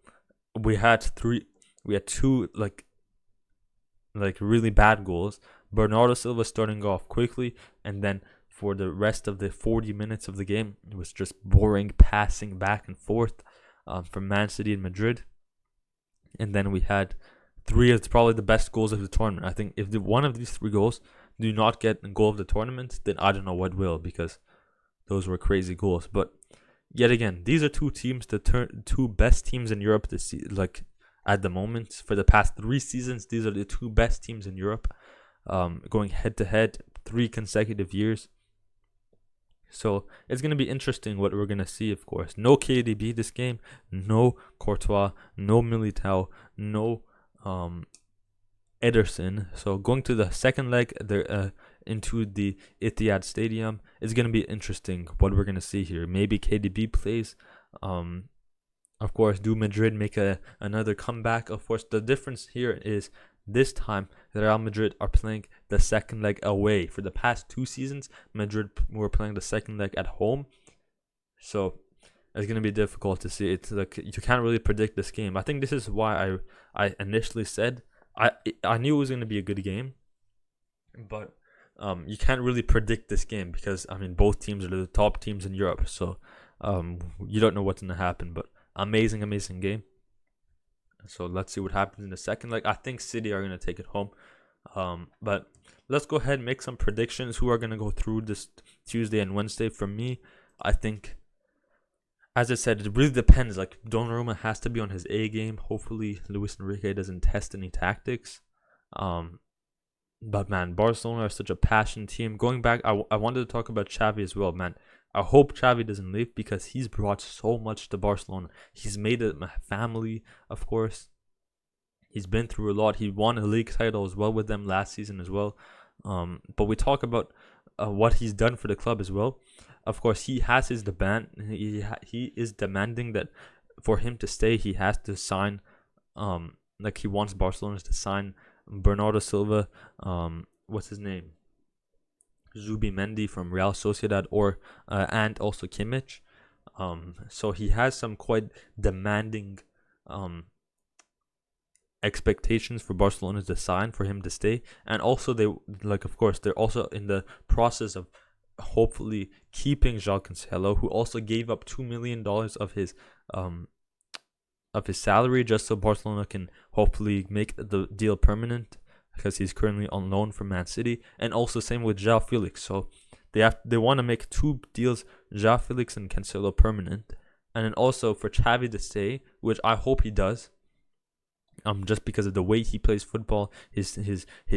we had 2 like really bad goals. Bernardo Silva starting off quickly, and then for the rest of the 40 minutes of the game, it was just boring passing back and forth from Man City and Madrid. And then we had 3 of probably the best goals of the tournament. I think if one of these 3 goals do not get a goal of the tournament, then I don't know what will, because those were crazy goals. But yet again, these are 2 teams, the 2 best teams in Europe this season, like at the moment. For the past 3 seasons, these are the 2 best teams in Europe, going head to head 3 consecutive years. So it's going to be interesting what we're going to see, of course. No KDB this game, no Courtois, no Militao, no Ederson. So going to the second leg, into the Etihad Stadium, it's going to be interesting what we're going to see here. Maybe KDB plays. Of course, do Madrid make another comeback? Of course, the difference here is this time Real Madrid are playing the second leg away. For the past 2 seasons, Madrid were playing the second leg at home. So it's going to be difficult to see. It's like you can't really predict this game. I think this is why I initially said I knew it was going to be a good game, but you can't really predict this game because I mean both teams are the top teams in Europe. So you don't know what's going to happen, but amazing game. So let's see what happens in the second leg. I think City are going to take it home. But let's go ahead and make some predictions. Who are going to go through this Tuesday and Wednesday? For me, I think, as I said, it really depends. Like, Donnarumma has to be on his A game. Hopefully, Luis Enrique doesn't test any tactics. But man, Barcelona are such a passion team. Going back, I wanted to talk about Xavi as well, man. I hope Xavi doesn't leave because he's brought so much to Barcelona. He's made it a family, of course. He's been through a lot. He won a league title as well with them last season as well. But we talk about what he's done for the club as well. Of course, he has his demand. He is demanding that for him to stay, he has to sign. Like, he wants Barcelona to sign Bernardo Silva. What's his name? Zubimendi from Real Sociedad, or and also Kimmich. So he has some quite demanding expectations for Barcelona to sign for him to stay, and also they're also in the process of hopefully keeping João Cancelo, who also gave up $2 million of his salary just so Barcelona can hopefully make the deal permanent, because he's currently on loan from Man City. And also same with João Felix. So they want to make 2 deals, João Felix and Cancelo, permanent, and then also for Xavi to stay, which I hope he does. Just because of the way he plays football, his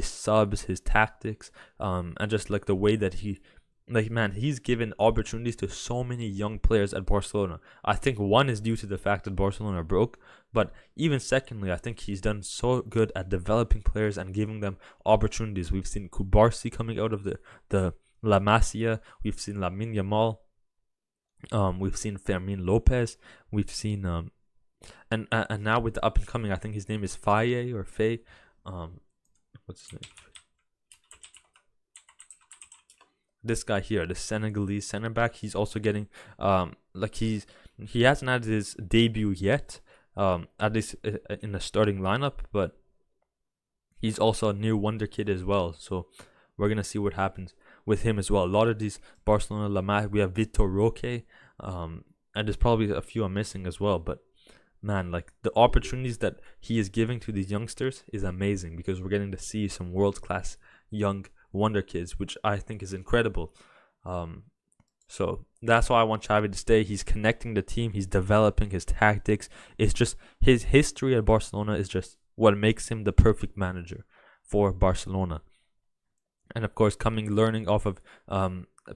subs, his tactics, and just like the way that he's given opportunities to so many young players at Barcelona. I think one is due to the fact that Barcelona are broke, but even secondly, I think he's done so good at developing players and giving them opportunities. We've seen Kubarsi coming out of the La Masia. We've seen Lamine Yamal. We've seen Fermin Lopez. We've seen and now with the up and coming, I think his name is Faye or Faye. What's his name? This guy here, the Senegalese center back. He's also getting he hasn't had his debut yet, at least in the starting lineup, but he's also a new wonder kid as well. So we're gonna see what happens with him as well. A lot of these Barcelona, Lamar, we have Vitor Roque, and there's probably a few I'm missing as well, but man, like, the opportunities that he is giving to these youngsters is amazing, because we're getting to see some world-class young wonder kids, which I think is incredible. So that's why I want Xavi to stay. He's connecting the team. He's developing his tactics. It's just his history at Barcelona is just what makes him the perfect manager for Barcelona. And of course, learning off of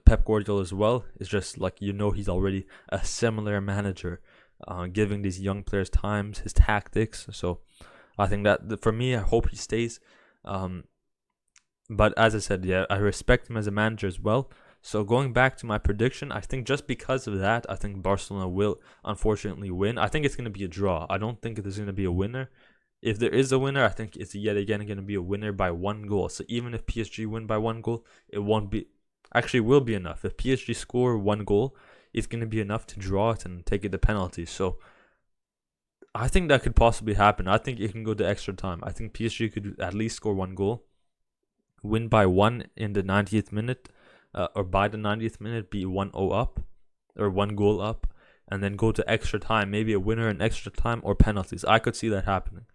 Pep Guardiola as well is just like, he's already a similar manager. Giving these young players times, his tactics. So I think that for me, I hope he stays. But as I said, yeah, I respect him as a manager as well. So going back to my prediction, I think just because of that, I think Barcelona will unfortunately win. I think it's going to be a draw. I don't think there's going to be a winner. If there is a winner, I think it's yet again going to be a winner by 1 goal. So even if PSG win by 1 goal, it won't be, actually will be enough. If PSG score 1 goal, it's going to be enough to draw it and take it to penalties. So I think that could possibly happen. I think it can go to extra time. I think PSG could at least score 1 goal, win by 1 in the 90th minute, or by the 90th minute, be 1-0 up, or 1 goal up, and then go to extra time, maybe a winner in extra time or penalties. I could see that happening.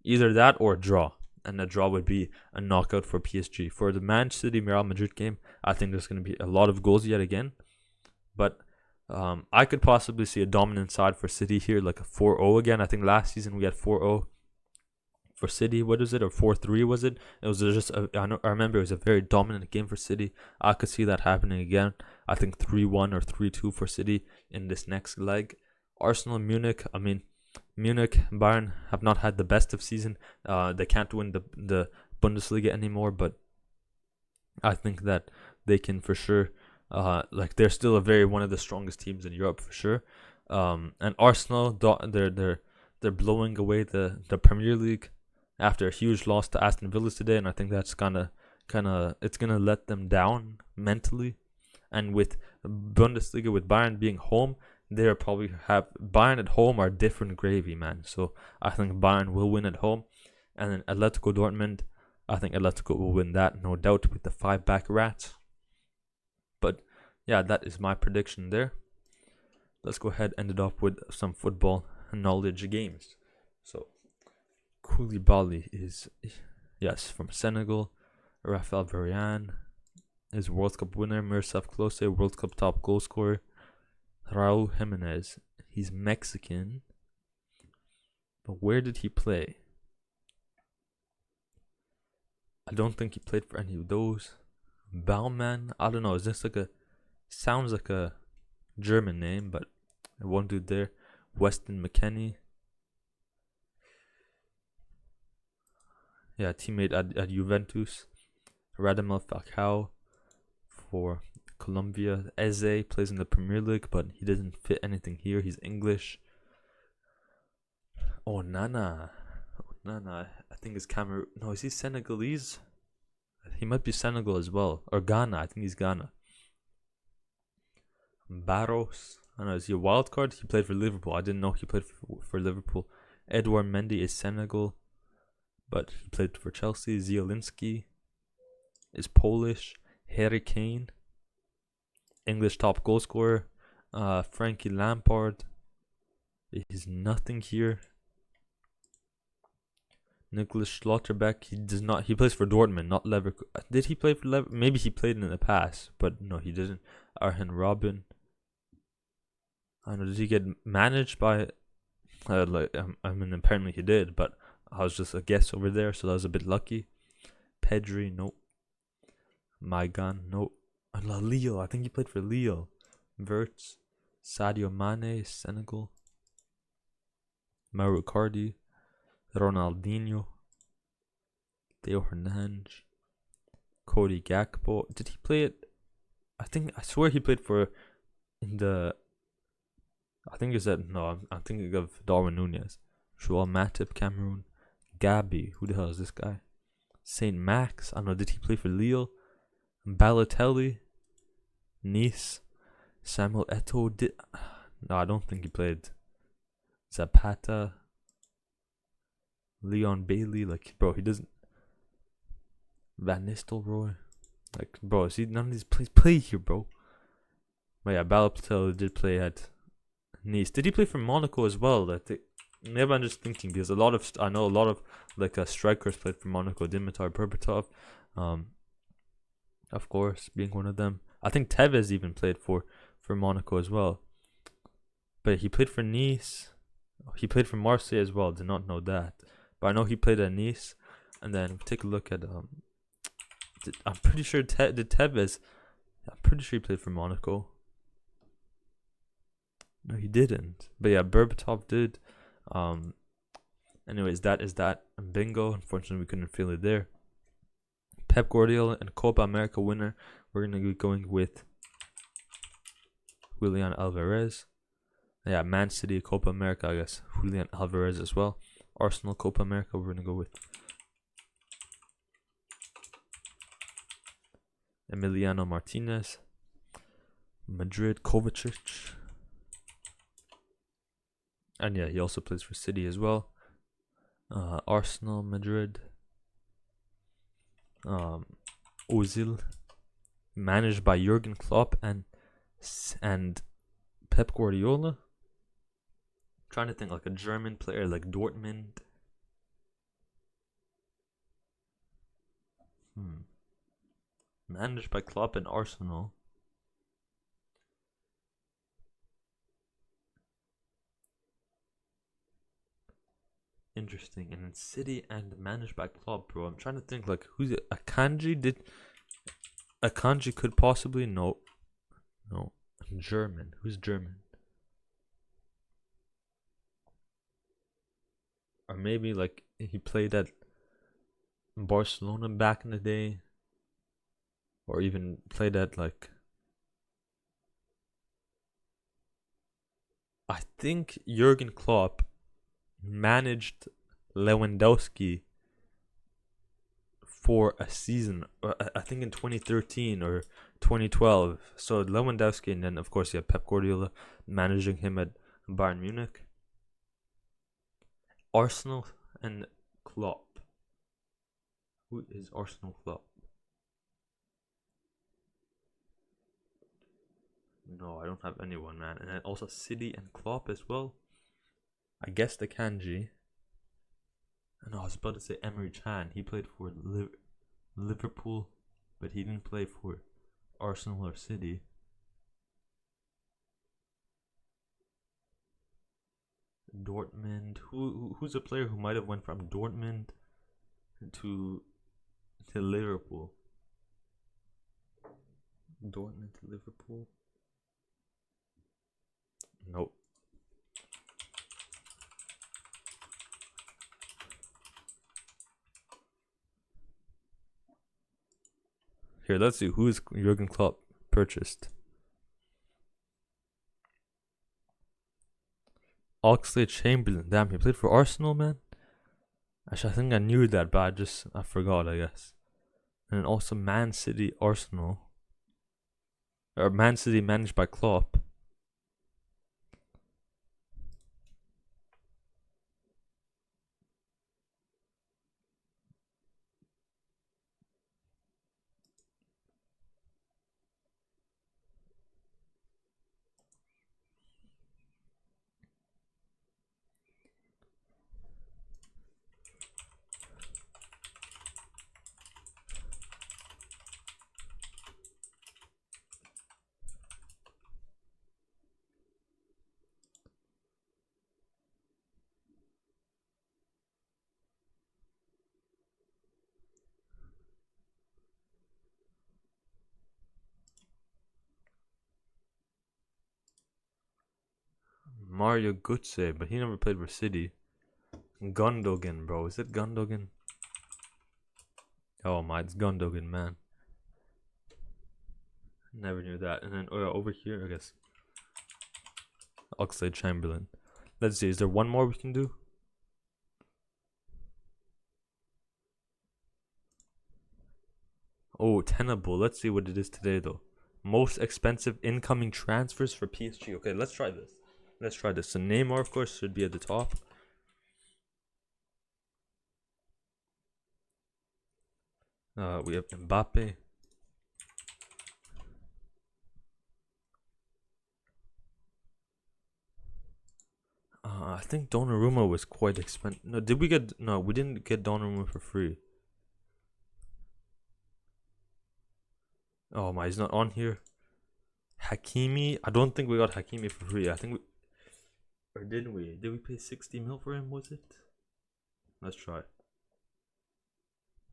Either that or a draw, and a draw would be a knockout for PSG. For the Man City Real Madrid game, I think there's going to be a lot of goals yet again, but I could possibly see a dominant side for City here, like a 4-0 again. I think last season we had 4-0 for City. What is it? Or 4-3 was it? It was just, I remember it was a very dominant game for City. I could see that happening again. I think 3-1 or 3-2 for City in this next leg. Arsenal and Munich. I mean, Munich, Bayern have not had the best of season. They can't win the Bundesliga anymore, but I think that they can for sure. They're still one of the strongest teams in Europe for sure. And Arsenal, they're blowing away the Premier League after a huge loss to Aston Villa today, and I think that's it's gonna let them down mentally. And with Bundesliga, with Bayern being home, they'll probably have Bayern at home are different gravy, man. So I think Bayern will win at home, and then Atletico Dortmund, I think Atletico will win that, no doubt, with the 5 back rats. But yeah, that is my prediction there. Let's go ahead and end it off with some football knowledge games. So Koulibaly Yes, from Senegal. Rafael Varane is World Cup winner. Miroslav Klose, World Cup top goal scorer. Raul Jimenez, he's Mexican. But where did he play? I don't think he played for any of those. Baumann, I don't know. Is this like a... Sounds like a German name, but it won't do there. Weston McKennie. Yeah, teammate at Juventus. Radamel Falcao for Colombia. Eze plays in the Premier League, but he doesn't fit anything here. He's English. Oh, Nana. I think it's Cameroon. No, is he Senegalese? He might be Senegal as well. Or Ghana. I think he's Ghana. Barros. I don't know. Is he a wild card? He played for Liverpool. I didn't know he played for Liverpool. Edouard Mendy is Senegal, but he played for Chelsea. Zielinski is Polish. Harry Kane, English top goal scorer. Frankie Lampard is nothing here. Nicholas Schlotterbeck, he does not. He plays for Dortmund, not Leverkusen. Did he play for Leverkusen? Maybe he played in the past, but no, he didn't. Arjen Robben. I don't know. Did he get managed by? I mean, apparently he did, but I was just a guess over there, so that was a bit lucky. Pedri, nope. Maigan, nope. Lille, I think he played for Lille. Verts, Sadio Mane, Senegal. Mauro Icardi, Ronaldinho, Theo Hernandez, Cody Gakpo. Did he play it? I swear he played for I think it's that. No, I'm thinking of Darwin Nunez. Joel Matip, Cameroon. Gabi, who the hell is this guy? Saint Max, I don't know. Did he play for Lille? Balotelli, Nice. Samuel Eto'o did. No, I don't think he played. Zapata, Leon Bailey, like, bro, he doesn't. Van Nistelrooy, like, bro, see, none of these play here, bro. But yeah, Balotelli did play at Nice. Did he play for Monaco as well? Maybe I'm just thinking because I know a lot of like strikers played for Monaco. Dimitar Berbatov, of course, being one of them. I think Tevez even played for Monaco as well. But he played for Nice. He played for Marseille as well. Did not know that. But I know he played at Nice. And then take a look at I'm pretty sure Tevez. I'm pretty sure he played for Monaco. No, he didn't. But yeah, Berbatov did. Anyways, that is that. And bingo. Unfortunately, we couldn't feel it there. Pep Guardiola and Copa America winner. We're going to be going with Julian Alvarez. Yeah, Man City, Copa America, I guess. Julian Alvarez as well. Arsenal, Copa America, we're going to go with Emiliano Martinez. Madrid, Kovacic. And yeah, he also plays for City as well. Arsenal, Madrid. Ozil, managed by Jurgen Klopp and Pep Guardiola. Trying to think like a German player like Dortmund. Managed by Klopp and Arsenal. Interesting. And in City and managed by Klopp, bro. I'm trying to think like who's it? Akanji could possibly no. German. Who's German? Or maybe like he played at Barcelona back in the day. Or even played at like I think Jurgen Klopp managed Lewandowski for a season, I think in 2013 or 2012. So Lewandowski, and then of course you have Pep Guardiola managing him at Bayern Munich. Arsenal and Klopp. Who is Arsenal Klopp? No, I don't have anyone, man. And then also City and Klopp as well. I guess the kanji. No, I was about to say Emery Chan. He played for Liverpool, but he didn't play for Arsenal or City. Dortmund. Who's a player who might have went from Dortmund to Liverpool? Dortmund to Liverpool. Nope. Here, let's see who is Jurgen Klopp purchased. Oxlade-Chamberlain. Damn, he played for Arsenal, man. Actually, I think I knew that, but I forgot, I guess. And also Man City, Arsenal. Or Man City managed by Klopp. Mario Götze, but he never played for City. Gundogan, bro. Is it Gundogan? Oh my, it's Gundogan, man. Never knew that. And then over here, I guess. Oxlade-Chamberlain. Let's see, is there one more we can do? Oh, Tenable. Let's see what it is today, though. Most expensive incoming transfers for PSG. Okay, let's try this. So Neymar, of course, should be at the top. We have Mbappe. I think Donnarumma was quite expensive. No, did we get... No, we didn't get Donnarumma for free. Oh my, he's not on here. Hakimi. I don't think we got Hakimi for free. I think we... Or didn't we? Did we pay 60 mil for him, was it? Let's try.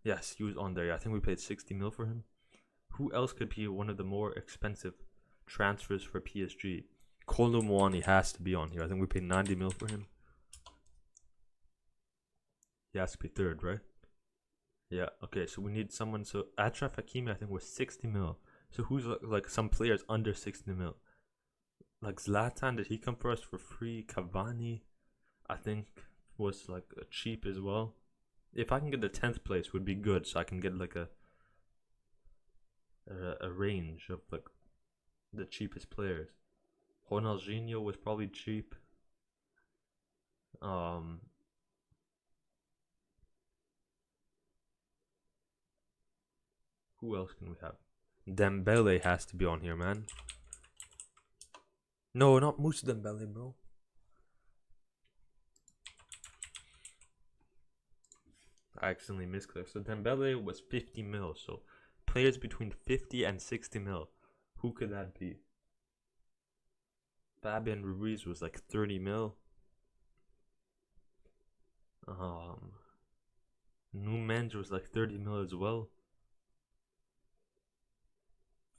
Yes, he was on there. Yeah, I think we paid 60 mil for him. Who else could be one of the more expensive transfers for PSG? Kolo Muani has to be on here. I think we paid 90 mil for him. He has to be third, right? Yeah, okay, so we need someone. So Achraf Hakimi, I think, was 60 mil. So who's like some players under 60 mil? Like Zlatan, did he come for us for free? Cavani, I think, was like cheap as well. If I can get the 10th place, would be good. So I can get like a range of like the cheapest players. Ronaldinho was probably cheap. Who else can we have? Dembele has to be on here, man. No, not Moussa Dembele, bro. I accidentally misclicked. So Dembele was 50 mil. So players between 50 and 60 mil. Who could that be? Fabian Ruiz was like 30 mil. Numens was like 30 mil as well.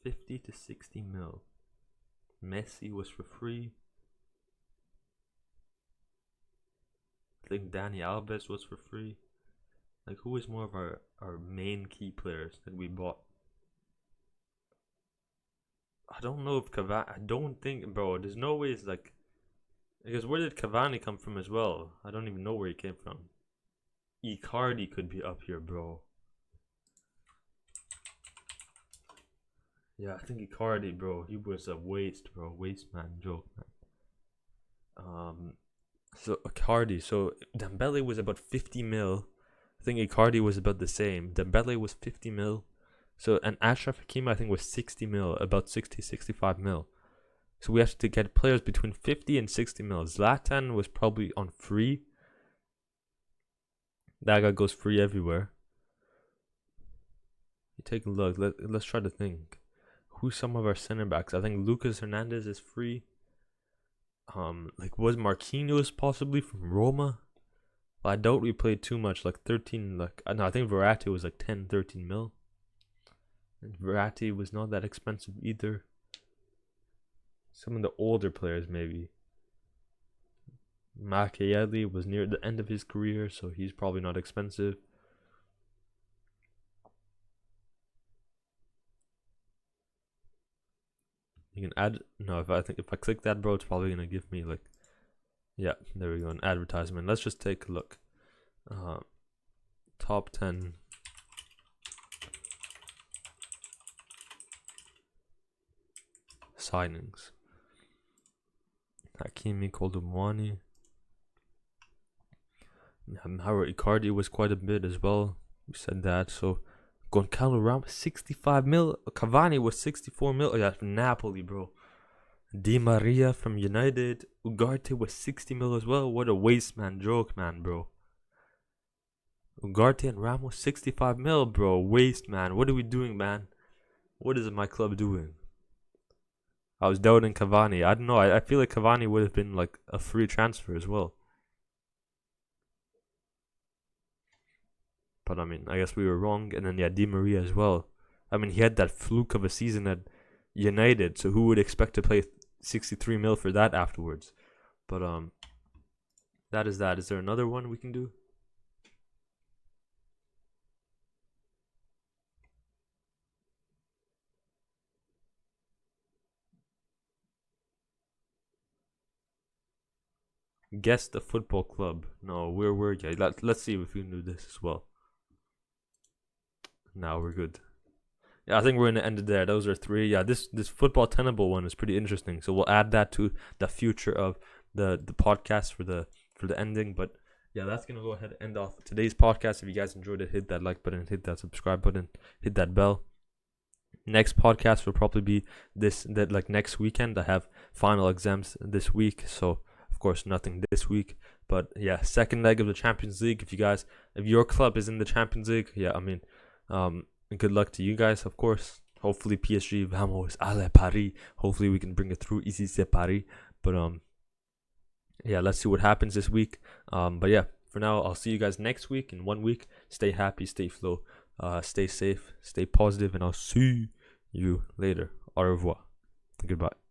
50 to 60 mil. Messi was for free. I think Dani Alves was for free. Like, who is more of our main key players that we bought? I don't know if Cavani... I don't think... Bro, there's no way it's like... Because where did Cavani come from as well? I don't even know where he came from. Icardi could be up here, bro. Yeah, I think Icardi, bro. He was a waste, bro. Waste man, joke, man. So Icardi. So Dembele was about 50 mil. I think Icardi was about the same. Dembele was 50 mil. So, and Achraf Hakimi, I think, was 60 mil, about 60, 65 mil. So we have to get players between 50 and 60 mil. Zlatan was probably on free. That guy goes free everywhere. You take a look. Let's try to think. Who's some of our center backs? I think Lucas Hernandez is free. Like was Marquinhos possibly from Roma? Well, I doubt we played too much. Like 13. Like no, I think Verratti was like 10, 13 mil. And Verratti was not that expensive either. Some of the older players maybe. Machiavelli was near the end of his career, so he's probably not expensive. You can add if I click that, bro, it's probably gonna give me like, yeah, there we go, an advertisement. Let's just take a look. Top 10 signings. Hakimi, Koldomwani. Howard Icardi was quite a bit as well. We said that. So Goncalo Ramos 65 mil. Cavani was 64 mil. Oh yeah, from Napoli, bro. Di Maria from United. Ugarte was 60 mil as well. What a waste man joke, man, bro. Ugarte and Ramos 65 mil, bro. Waste, man. What are we doing, man? What is my club doing? I was doubting Cavani. I don't know. I feel like Cavani would have been like a free transfer as well. But I mean, I guess we were wrong. And then yeah, Di Maria as well. I mean, he had that fluke of a season at United, so who would expect to play 63 mil for that afterwards? But that is that. Is there another one we can do? Guess the football club. No, where were you? Let's see if we can do this as well. Now we're good. Yeah, I think we're gonna end it there. Those are 3. Yeah, this football tenable one is pretty interesting. So we'll add that to the future of the podcast for the ending. But yeah, that's gonna go ahead and end off today's podcast. If you guys enjoyed it, hit that like button, hit that subscribe button, hit that bell. Next podcast will probably be next weekend. I have final exams this week, so of course nothing this week. But yeah, second leg of the Champions League. If your club is in the Champions League, yeah, I mean, good luck to you guys, of course. Hopefully PSG, vamos, allez Paris. Hopefully we can bring it through. Ici c'est Paris. But yeah, let's see what happens this week. But yeah, for now, I'll see you guys next week. In 1 week, stay happy, stay flow, stay safe, stay positive, and I'll see you later. Au revoir. Goodbye.